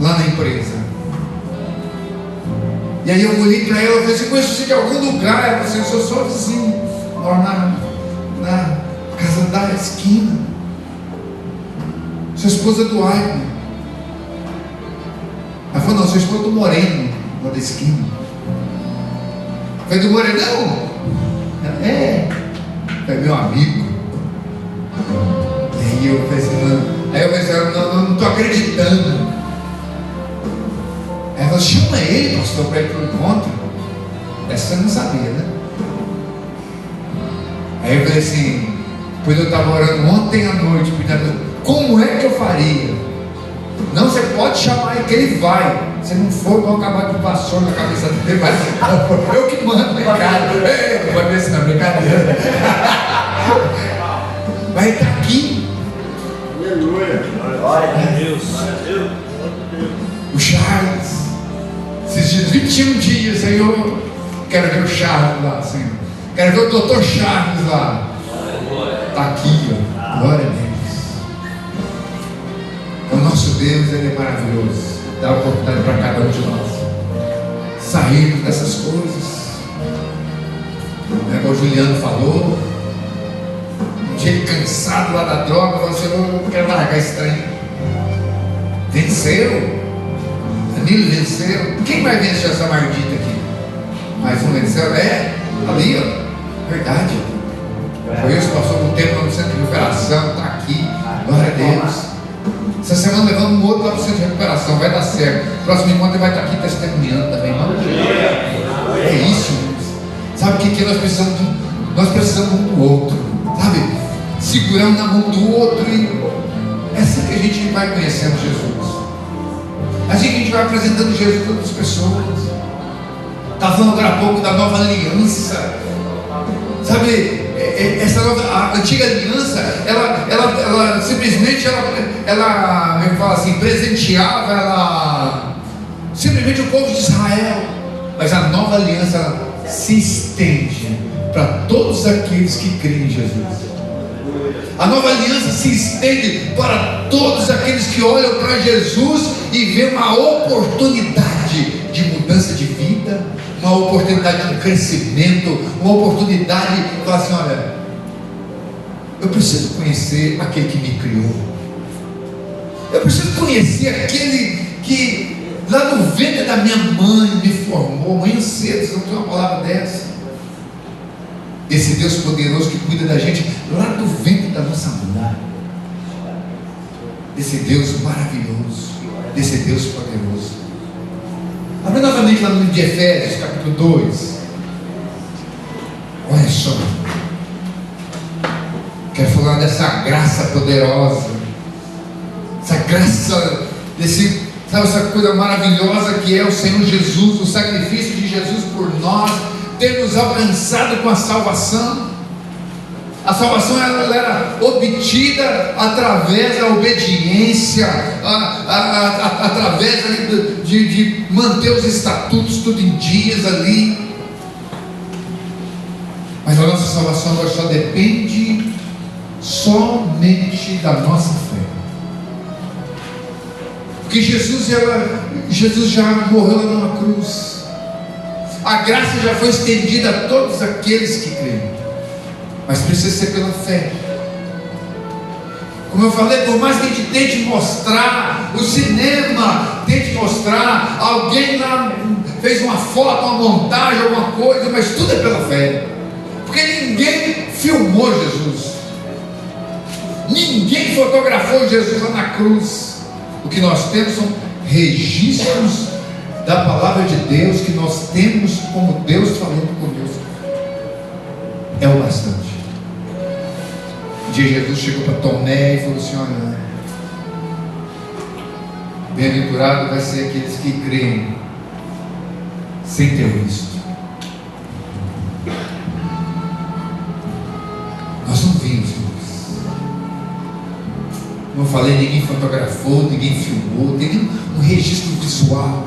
lá na empresa. E aí eu olhei para ela e falei assim: conheço você de algum lugar? Ela falou assim: eu sou só vizinho, moro na casa da esquina. Sua esposa é do Aicon. Ela falou: não, sua esposa é do Moreno, lá da esquina. Eu falei: do Morenão? É meu amigo. E aí eu falei assim: não. Aí eu falei assim: não estou acreditando. Ela falou: chama ele, pastor, para ir para o encontro. Essa você não sabia, né? Aí eu falei assim: pois eu estava orando ontem à noite, como é que eu faria? Não, você pode chamar ele que ele vai. Se não for, vão acabar com o pastor na cabeça dele. Mas eu que mando, né, cara? Não vai ver se não é brincadeira. Mas ele está aqui. Aleluia. Glória a Deus. O Charles. Esses dias, 21 dias, Senhor. Quero ver o Charles lá, Senhor. Quero ver o doutor Charles lá. Está aqui, ó. Glória a Deus. O nosso Deus, Ele é maravilhoso. Dá oportunidade para cada um de nós sairmos dessas coisas. Não é como o Juliano falou. Um dia ele cansado lá da droga, falou assim: eu não quero largar esse trem. Venceu. Danilo venceu. Quem vai vencer essa maldita aqui? Mais um venceu? É, ali, ó. Verdade. Foi isso, passou um tempo no centro de recuperação, está aqui. Glória a Deus. Essa semana levando um outro lá para o centro de recuperação, vai dar certo. Próximo encontro ele vai estar aqui testemunhando também, irmão. É isso, irmãos. Sabe o que nós precisamos? Nós precisamos um do outro, sabe? Segurando na mão do outro, e é assim que a gente vai conhecendo Jesus. É assim que a gente vai apresentando Jesus para outras pessoas. Estava falando agora há pouco da nova aliança. Sabe, essa nova, a antiga aliança, ela simplesmente, ela, como fala assim, presenteava, simplesmente o povo de Israel. Mas a nova aliança, ela se estende para todos aqueles que creem em Jesus. A nova aliança se estende para todos aqueles que olham para Jesus e vê uma oportunidade de mudança de vida, uma oportunidade de crescimento, uma oportunidade de falar assim: olha, eu preciso conhecer aquele que me criou, eu preciso conhecer aquele que lá no ventre da minha mãe me formou. Amanhã cedo, você não tem uma palavra dessa? Esse Deus poderoso que cuida da gente lá do ventre da nossa mãe, desse Deus maravilhoso, desse Deus poderoso. Abra novamente lá no livro de Efésios, capítulo 2. Olha só. Quero falar dessa graça poderosa, essa graça, sabe, essa coisa maravilhosa que é o Senhor Jesus, o sacrifício de Jesus por nós, ter nos alcançado com a salvação. A salvação ela era obtida através da obediência, através de manter os estatutos tudo em dias ali. Mas a nossa salvação agora só depende somente da nossa fé. Porque Jesus já morreu lá numa cruz. A graça já foi estendida a todos aqueles que creem. Mas precisa ser pela fé. Como eu falei, por mais que a gente tente mostrar, o cinema tente mostrar, alguém lá fez uma foto, uma montagem, alguma coisa, mas tudo é pela fé. Porque ninguém filmou Jesus, ninguém fotografou Jesus lá na cruz. O que nós temos são registros da palavra de Deus, que nós temos como Deus falando conosco. É o bastante. Um dia Jesus chegou para Tomé e falou assim: olha, bem-aventurado vai ser aqueles que creem sem ter visto. Nós não vimos, irmãos. Como eu falei, ninguém fotografou, ninguém filmou, tem um registro visual.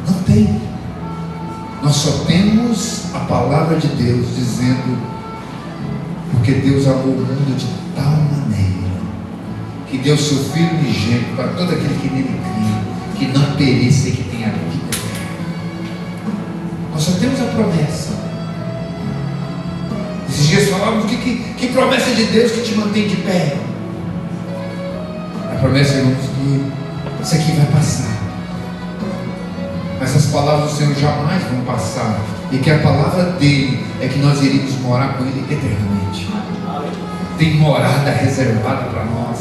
Não tem. Nós só temos a palavra de Deus dizendo: porque Deus amou o mundo de tal maneira que deu seu Filho unigênito para todo aquele que nele crê, que não pereça e que tenha vida eterna. Nós só temos a promessa. Esses dias falávamos que promessa de Deus que te mantém de pé. A promessa, irmãos, que isso aqui vai passar. Mas as palavras do Senhor jamais vão passar, e que a palavra dele é que nós iremos morar com ele eternamente. Tem morada reservada para nós.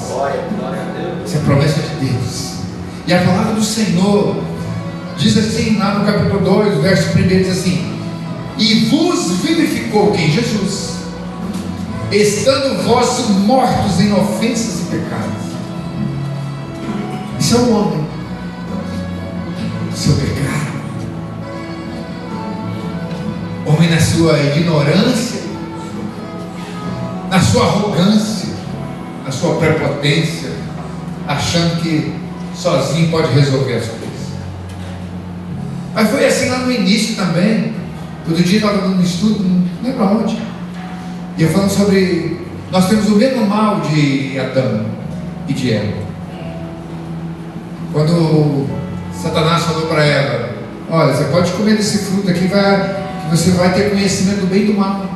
Essa é a promessa de Deus. E a palavra do Senhor diz assim, lá no capítulo 2, verso 1, diz assim: e vos vivificou quem? Jesus. estando vós mortos em ofensas e pecados. Isso é o homem, seu pecado. Homem na sua ignorância, na sua arrogância, na sua prepotência, achando que sozinho pode resolver as coisas. Mas foi assim lá no início também. Todo dia eu estava dando um estudo, não lembro onde, e eu falando sobre, nós temos o mesmo mal de Adão e de Eva. Quando Satanás falou para Eva: olha, você pode comer desse fruto aqui, que você vai ter conhecimento do bem e do mal.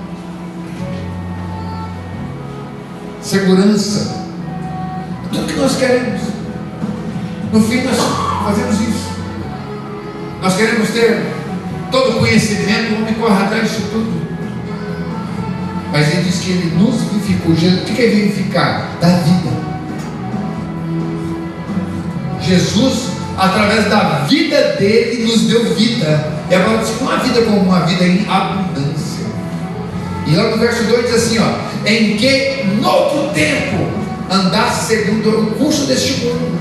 Segurança, tudo que nós queremos. No fim nós fazemos isso. Nós queremos ter todo o conhecimento, o homem corre atrás disso tudo. Mas ele diz que ele nos vivificou. O que é vivificar? Da vida. Jesus, através da vida dele, nos deu vida. E agora diz uma vida como uma vida em abundância. E lá no verso 2 diz assim, ó: em que noutro tempo andasse segundo o curso deste mundo,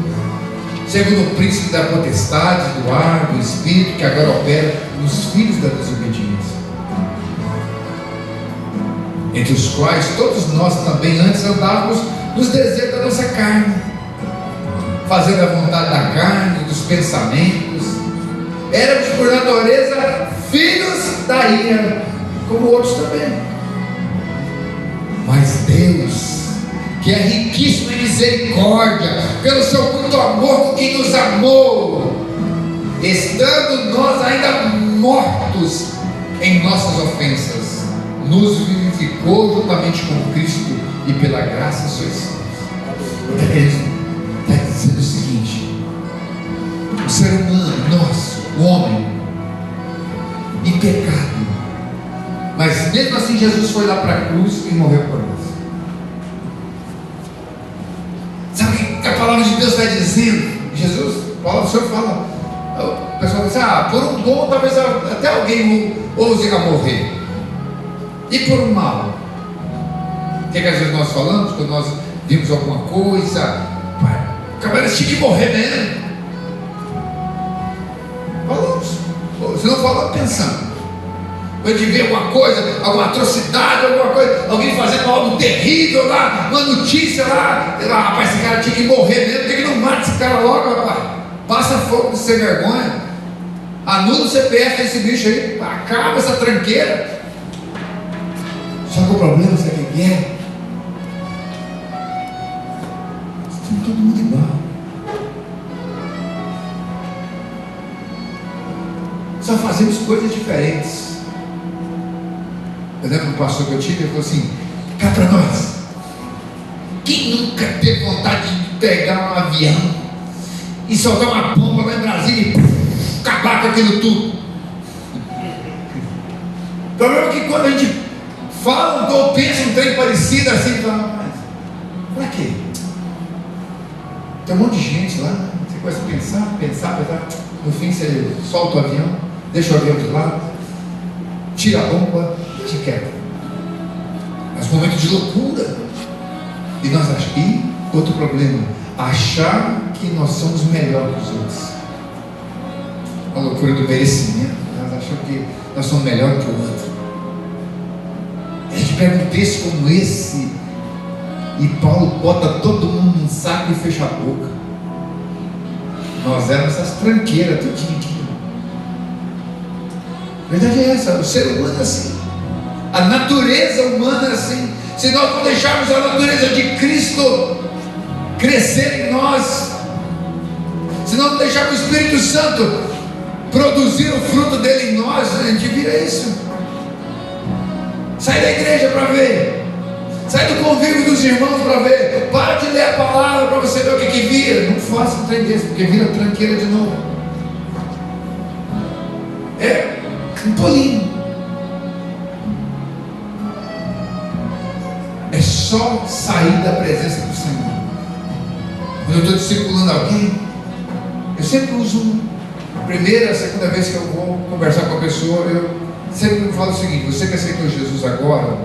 segundo o príncipe da potestade, do ar, do espírito, que agora opera nos filhos da desobediência, entre os quais todos nós também antes andávamos nos desejos da nossa carne, fazendo a vontade da carne, dos pensamentos. Éramos por natureza filhos da ira, como outros também. Mas Deus, que é riquíssimo em misericórdia, pelo seu muito amor com quem nos amou, estando nós ainda mortos em nossas ofensas, nos vivificou juntamente com Cristo, e pela graça sois salvos. Está dizendo o seguinte: o ser humano, nós, o homem, em pecado, mas mesmo assim Jesus foi lá para a cruz e morreu por nós. Sabe o que a palavra de Deus está dizendo? Jesus, a palavra do Senhor fala, o pessoal diz: por um bom talvez até alguém ouse a morrer, e por um mal. O que às vezes nós falamos quando nós vimos alguma coisa? Camarada, tinha que morrer mesmo. Falamos. Se não falamos, pensando. Quando a gente vê alguma coisa, alguma atrocidade, alguma coisa, alguém fazendo algo terrível lá, uma notícia lá, rapaz, esse cara tinha que morrer mesmo, tem que não mata esse cara logo, rapaz. Passa fogo de sem vergonha, anula o CPF desse bicho aí, acaba essa tranqueira. Só que o problema, sabe o que é? Estamos todo mundo igual. Só fazemos coisas diferentes. Eu lembro do pastor que eu tive, ele falou assim: cá para nós, quem nunca teve vontade de pegar um avião e soltar uma bomba lá em Brasília e acabar com aquilo tudo? O problema é que quando a gente fala ou pensa um trem parecido assim, fala: mas pra quê? Tem um monte de gente lá, você começa a pensar, no fim você solta o avião, deixa o avião de lado, tira a bomba, te quebra. Mas momentos de loucura. E nós achamos. E outro problema: achar que nós somos melhor que os outros. A loucura do merecimento. Nós achamos que nós somos melhor que o outro. A gente pega um texto como esse e Paulo bota todo mundo num saco e fecha a boca. Nós éramos essas tranqueiras tudinho aqui. A verdade é essa: o ser humano é assim. A natureza humana é assim. Se nós não deixarmos a natureza de Cristo crescer em nós, se nós não deixarmos o Espírito Santo produzir o fruto dele em nós, a gente vira isso. Sai da igreja para ver, sai do convívio dos irmãos para ver, para de ler a palavra para você ver o que vira. Não faça um trem desse, porque vira tranqueira de novo. É um pulinho. É só sair da presença do Senhor. Quando eu estou discipulando alguém, eu sempre uso a primeira, a segunda vez que eu vou conversar com a pessoa, eu sempre falo o seguinte: você que aceitou Jesus agora,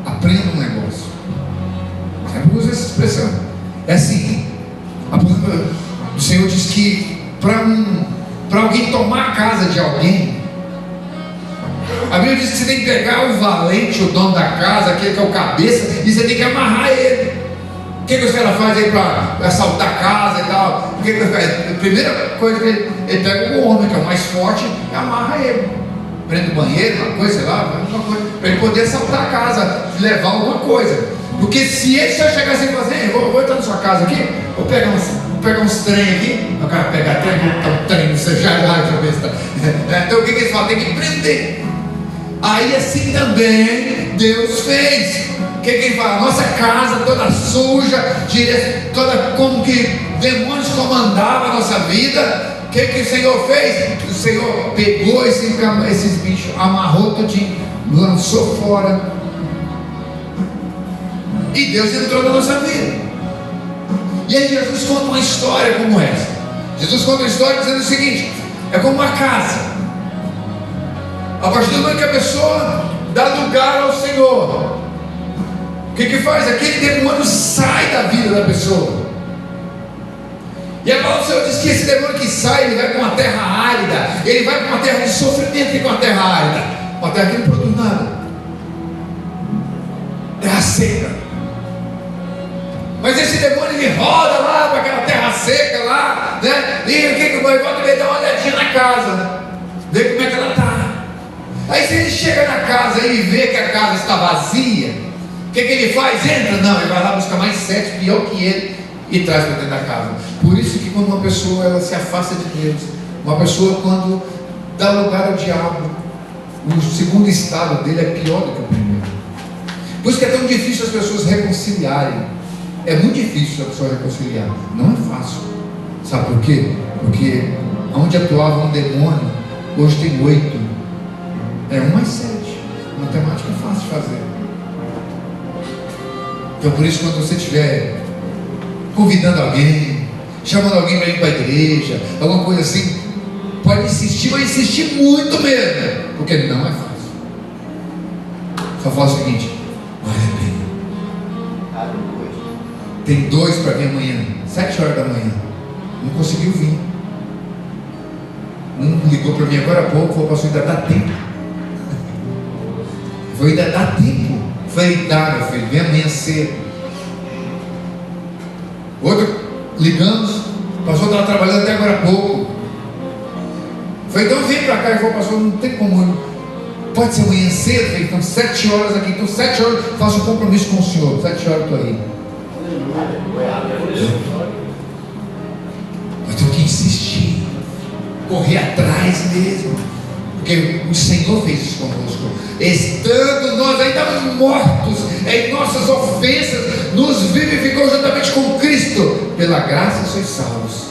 a aprenda um negócio. Sempre uso essa expressão. É assim, a palavra do Senhor diz que para alguém tomar a casa de alguém, a Bíblia diz que você tem que pegar o valente, o dono da casa, aquele que é o cabeça, e você tem que amarrar ele. O que os caras fazem aí para assaltar a casa e tal? A primeira coisa que ele pega o homem, que é o mais forte, e amarra ele. Prende o banheiro, uma coisa, sei lá, alguma coisa, para ele poder assaltar a casa, levar alguma coisa. Porque se ele só chegar assim e falar assim, vou entrar na sua casa aqui, vou pegar uns trem aqui, o cara pegar trem, botar um trem, você já vai cabeça. Então o que eles falam? Tem que prender. Aí assim também Deus fez. O que ele fala? Nossa casa toda suja, toda como que demônios comandavam a nossa vida. O que o Senhor fez? O Senhor pegou esses bichos, amarrou tudinho, lançou fora, e Deus entrou na nossa vida. E aí Jesus conta uma história como essa. Jesus conta uma história dizendo o seguinte: é como uma casa. A partir do momento que a pessoa dá lugar ao Senhor, o que faz? Aquele demônio sai da vida da pessoa. E a palavra do Senhor diz que esse demônio que sai, ele vai para uma terra árida, ele vai para uma terra de sofrimento. E com uma terra árida, uma terra que não produz nada, terra seca. Mas esse demônio ele roda lá para aquela terra seca lá, né? E o que o vai volta e dá uma olhadinha na casa, vê como é que ela está. Aí se ele chega na casa e vê que a casa está vazia, o que ele faz? Entra? Não, ele vai lá buscar mais 7 pior que ele e traz para dentro da casa. Por isso que quando uma pessoa ela se afasta de Deus, uma pessoa quando dá lugar ao diabo, o segundo estado dele é pior do que o primeiro. Por isso que é tão difícil as pessoas reconciliarem. É muito difícil a pessoa reconciliar, não é fácil. Sabe por quê? Porque onde atuava um demônio, hoje tem 8. É 1 mais 7. Matemática é fácil de fazer. Então por isso, quando você estiver convidando alguém, chamando alguém para ir para a igreja, alguma coisa assim, pode insistir, mas insistir muito mesmo, porque não é fácil. Só fala o seguinte: vale a pena. Tem 2 para vir amanhã, 7 horas da manhã, não conseguiu vir. Um ligou para mim agora há pouco, falou: pastor, ainda dá tempo. Eu falei: ainda dá tempo. Eu falei: dá, meu filho, vem amanhã cedo. Outro, ligamos, o pastor estava trabalhando até agora há pouco. Eu falei: então vem para cá. Ele falou: pastor, não tem como, pode ser amanhã cedo? Eu falei: então 7 horas aqui, então 7 horas faço um compromisso com o senhor, 7 horas eu estou aí. Eu tenho que insistir, correr atrás mesmo, porque o Senhor fez isso conosco. Estando nós ainda mortos em nossas ofensas, nos vivificou juntamente com Cristo. Pela graça sois salvos,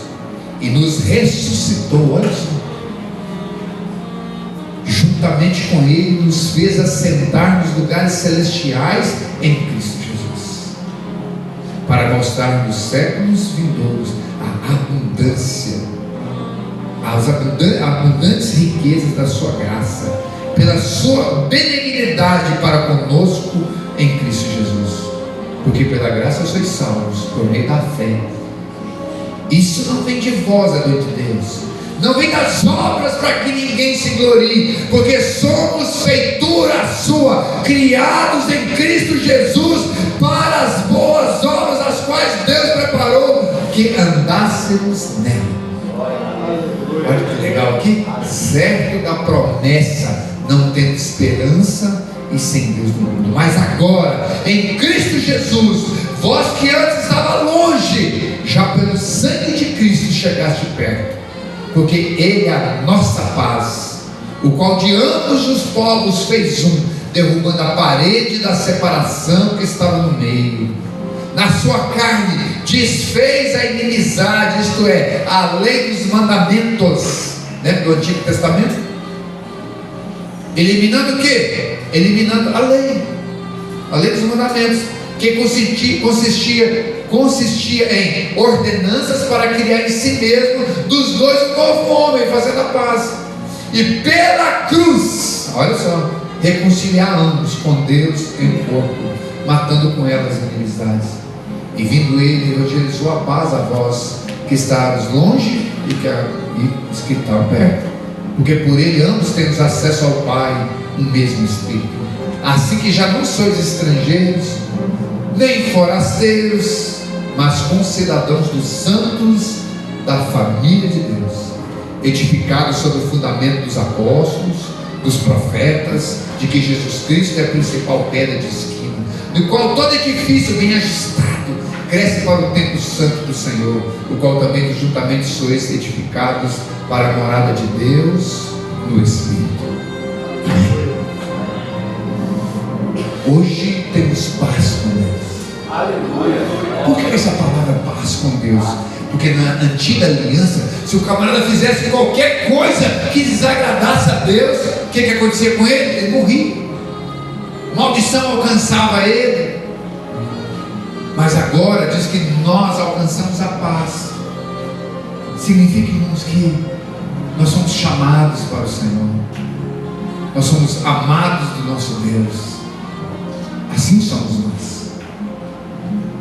e nos ressuscitou. Olha só, juntamente com Ele nos fez assentar nos lugares celestiais em Cristo Jesus, para mostrar nos séculos vindouros a abundância, as abundantes riquezas da sua graça, pela sua benignidade para conosco em Cristo Jesus. Porque pela graça sois salvos por meio da fé. Isso não vem de vós, é dom de Deus, não vem das obras para que ninguém se glorie, porque somos feitura sua, criados em Cristo Jesus para as boas obras, as quais Deus preparou que andássemos nela. Olha que legal aqui, certo da promessa, não tendo esperança e sem Deus no mundo. Mas agora, em Cristo Jesus, vós que antes estava longe, já pelo sangue de Cristo chegaste perto, porque Ele é a nossa paz, o qual de ambos os povos fez um, derrubando a parede da separação que estava no meio. Na sua carne desfez a inimizade, isto é, a lei dos mandamentos, né, do Antigo Testamento. Eliminando o quê? Eliminando a lei dos mandamentos, que consistia em ordenanças para criar em si mesmo dos dois um novo homem, fazendo a paz. E pela cruz, olha só, reconciliar ambos com Deus em um corpo, matando com elas as inimizades. E vindo ele, evangelizou a paz a vós que estáis longe e os que estão perto, porque por ele ambos temos acesso ao Pai, um mesmo Espírito. Assim que já não sois estrangeiros, nem forasteiros, mas concidadãos dos santos da família de Deus, edificados sobre o fundamento dos apóstolos, dos profetas, de que Jesus Cristo é a principal pedra de esquina, no qual todo edifício bem ajustado cresce para o templo santo do Senhor, o qual também juntamente sois edificados para a morada de Deus no Espírito. Hoje temos paz com Deus. Aleluia. Por que essa palavra paz com Deus? Porque na antiga aliança, se o camarada fizesse qualquer coisa que desagradasse a Deus, o que acontecia com ele? Ele morria. Maldição alcançava ele. Mas agora diz que nós alcançamos a paz. Significa, irmãos, que nós somos chamados para o Senhor. Nós somos amados do nosso Deus. Assim somos nós.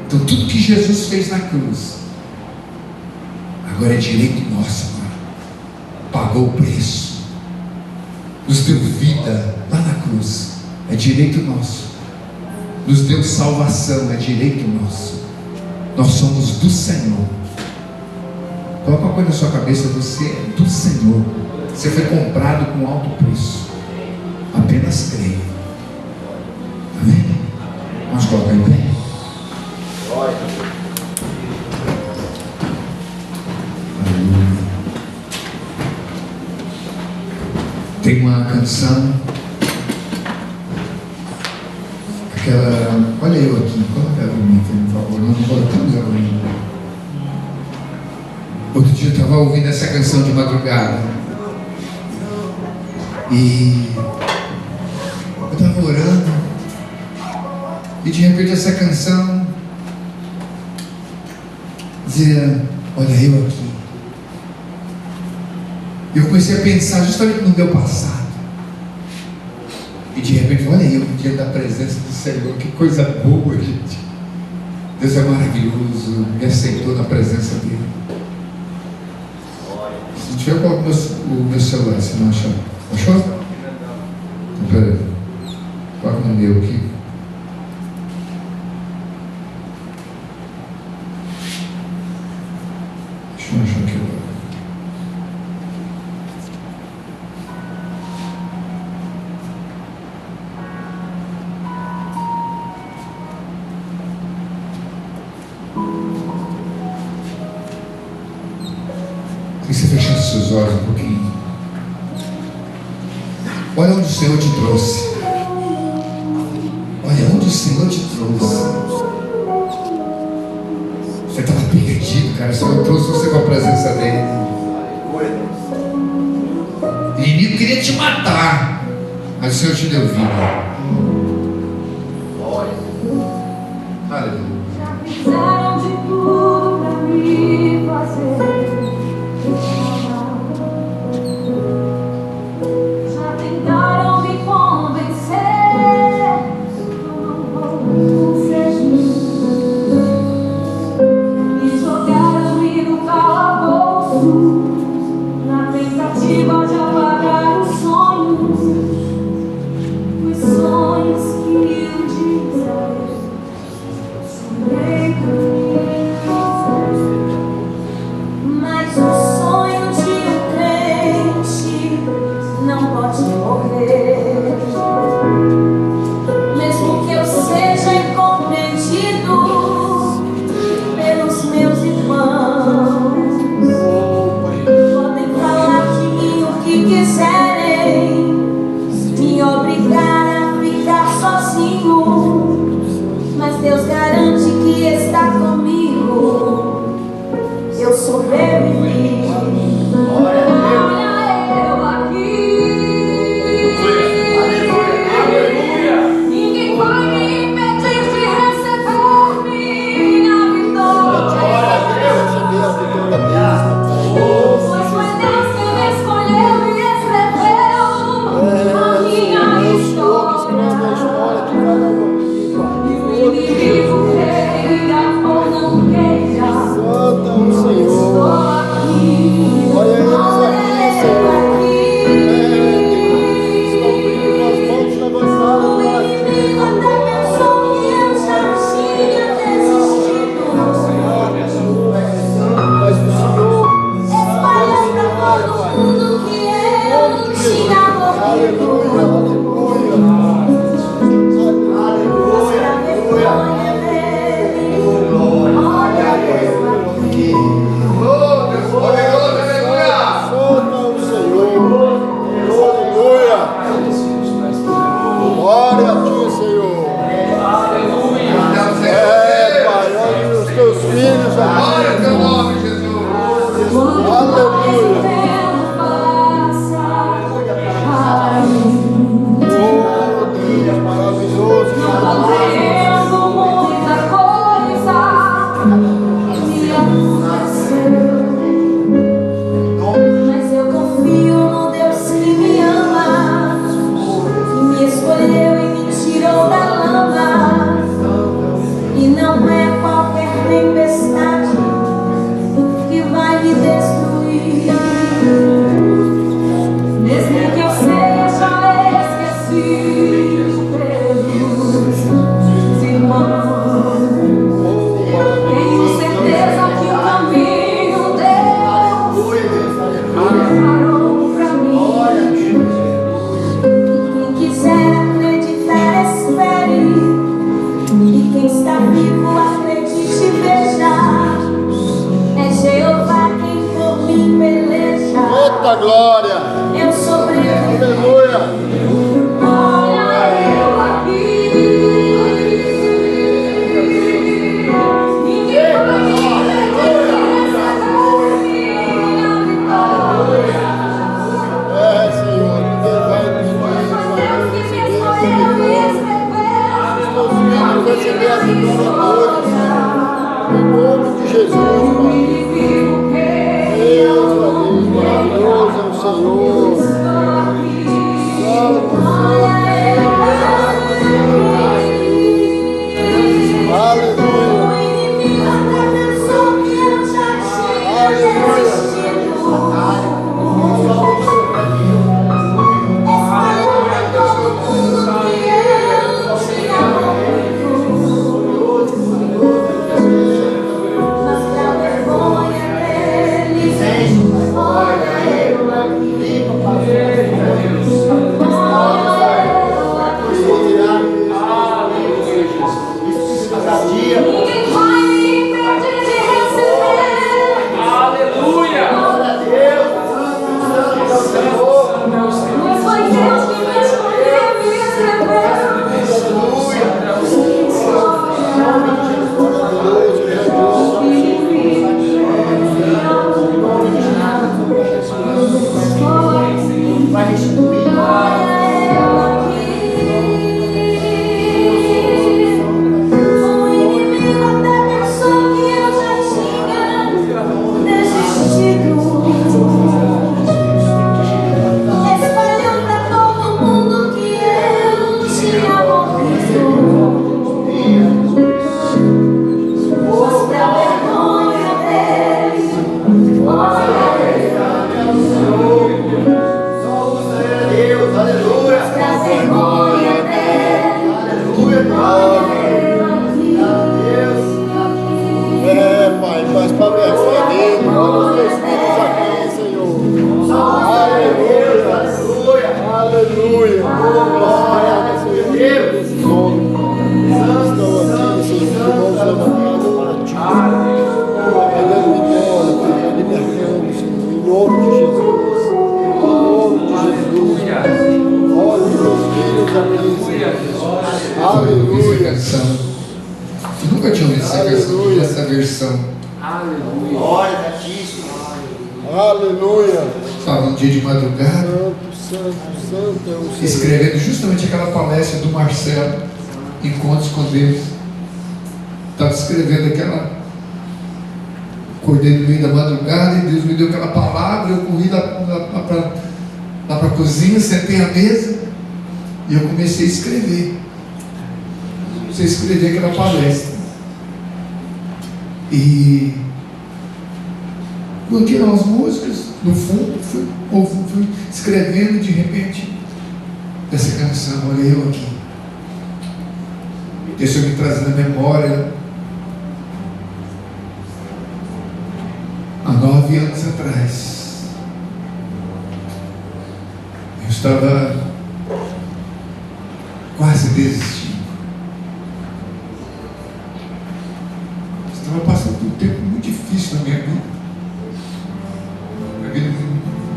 Então tudo que Jesus fez na cruz agora é direito nosso, agora. Pagou o preço, nos deu vida lá na cruz, é direito nosso. Nos deu salvação, é direito nosso. Nós somos do Senhor. Coloca uma coisa na sua cabeça: você é do Senhor. Você foi comprado com alto preço. Apenas creia. Amém? Vamos colocar em pé. Aleluia. Tem uma canção, aquela, olha eu aqui, coloca ela para mim, por favor. Nós não colocamos ela para mim. Outro dia eu estava ouvindo essa canção de madrugada e eu estava orando e de repente essa canção dizia: olha eu aqui. E eu comecei a pensar justamente no meu passado. E de repente, olha eu diante da presença do Senhor. Que coisa boa, gente. Deus é maravilhoso, me aceitou na presença dele. Se tiver, coloca o meu celular, se não achar. Achou? Então, peraí. Coloca no meu aqui. Deixa eu achar aqui agora. E você fechar seus olhos um pouquinho. Olha onde o Senhor te trouxe. Olha onde o Senhor te trouxe. Você estava perdido, cara. O Senhor trouxe você com a presença dele. O inimigo queria te matar, mas o Senhor te deu vida. Aleluia. Fizeram de tudo pra me fazer. Já tentaram me convencer que eu não vou ser justo. Me jogaram-me no calabouço na tentativa de apagar os sonhos. Os sonhos Receba a glória. Eu sobrevivi. Aleluia. Olha eu aqui. Ninguém vai me impedir de receber minha vitória. Senhor, Deus vai nos Foi Deus que me escolheu e receber a vitória toda. Em nome de Jesus, Pai. Deus, maravilhoso é o Senhor. Aleluia. Eu nunca tinha ouvido essa versão. Aleluia. Glória a ti. Aleluia. Estava um dia de madrugada, Santo é o Senhor. escrevendo justamente aquela palestra do Marcelo, Encontros com Deus. Estava escrevendo aquela. Acordei no meio da madrugada e Deus me deu aquela palavra. Eu corri lá para a cozinha, sentei à mesa e eu comecei a escrever. Comecei a escrever aquela palestra. E coloquei umas músicas no fundo, fui escrevendo de repente essa canção. Olha eu aqui. Deus me traz na memória. Há 9 anos atrás, eu estava quase desistindo. Estava passando por um tempo muito difícil na minha vida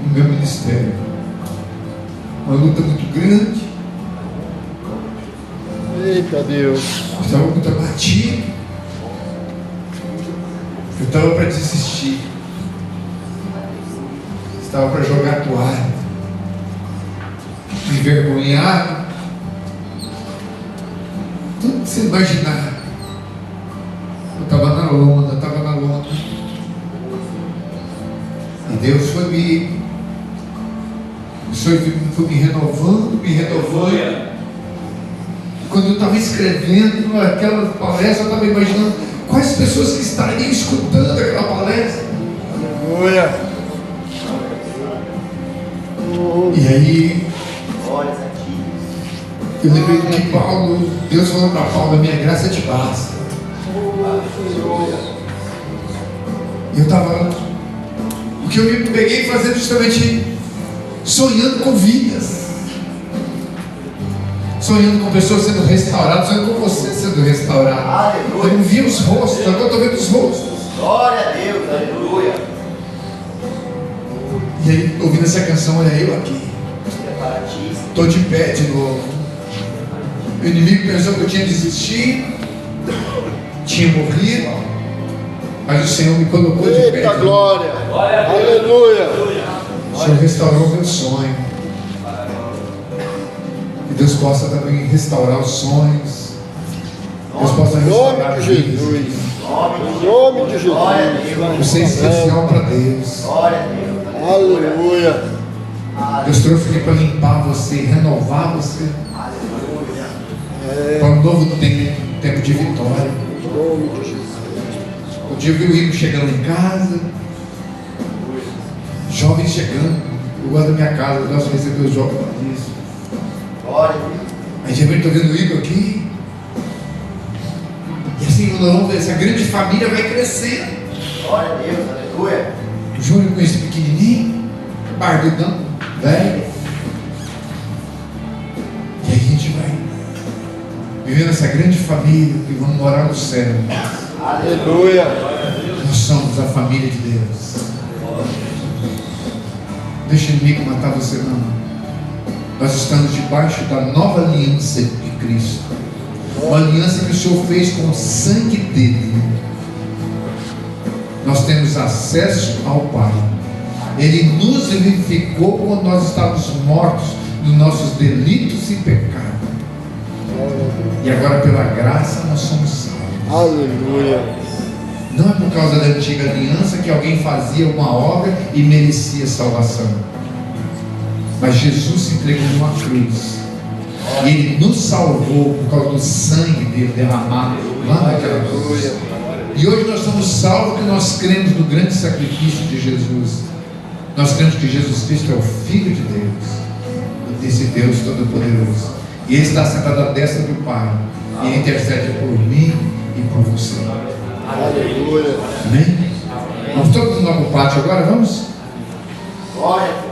no meu ministério. Uma luta muito grande. Eita Deus. Eu estava muito abatido. Eu estava para desistir. Estava para jogar a toalha, envergonhado, tudo que você imaginar. Eu estava na lona, E Deus foi me renovando. Quando eu estava escrevendo aquela palestra, eu estava imaginando quais pessoas que estariam escutando aquela palestra. Aleluia. E aí, eu lembrei do que Paulo, Deus falou para Paulo: a minha graça te basta. E eu estava, o que eu me peguei fazendo justamente, sonhando com vidas, sonhando com pessoas sendo restauradas, sonhando com você sendo restaurado. Eu não via os rostos, agora eu estou vendo os rostos. Glória a Deus, aleluia. E aí, ouvindo essa canção, olha eu aqui. Estou de pé de novo. O inimigo pensou que eu tinha desistido, tinha morrido, mas o Senhor me colocou de pé. Eita glória! Aleluia! O Senhor restaurou o meu sonho. E Deus possa também restaurar os sonhos. Deus possa Em restaurar nome a de vida. Jesus! Em nome de Jesus! Você é especial para Deus. Aleluia! Deus trouxe aqui para limpar você, renovar você. Para um novo tempo de vitória. Em nome de Jesus! Um dia eu vi o Igor chegando em casa, jovens chegando. Eu gosto da minha casa, eu gosto de receber os jovens para isso. Aí de repente estou vendo o Igor aqui. E assim, essa grande família vai crescendo. Glória a Deus, aleluia. O Júnior com esse pequenininho, barbudão, velho. E aí a gente vai vivendo essa grande família e vamos morar no céu. Aleluia! Nós somos a família de Deus. Deixa o inimigo matar você não. Nós estamos debaixo da nova aliança de Cristo. Uma aliança que o Senhor fez com o sangue dele. Nós temos acesso ao Pai. Ele nos vivificou quando nós estávamos mortos nos nossos delitos e pecados. E agora pela graça nós somos salvos. Aleluia! Não é por causa da antiga aliança que alguém fazia uma obra e merecia salvação. Mas Jesus se entregou numa cruz. E Ele nos salvou por causa do sangue dele derramado lá naquela cruz. E hoje nós somos salvos porque nós cremos no grande sacrifício de Jesus. Nós cremos que Jesus Cristo é o Filho de Deus, desse Deus Todo-Poderoso. E Ele está sentado à destra do Pai. E Ele intercede por mim e por você. Aleluia! Amém? Vamos todos no novo pátio agora, vamos? Glória a Deus.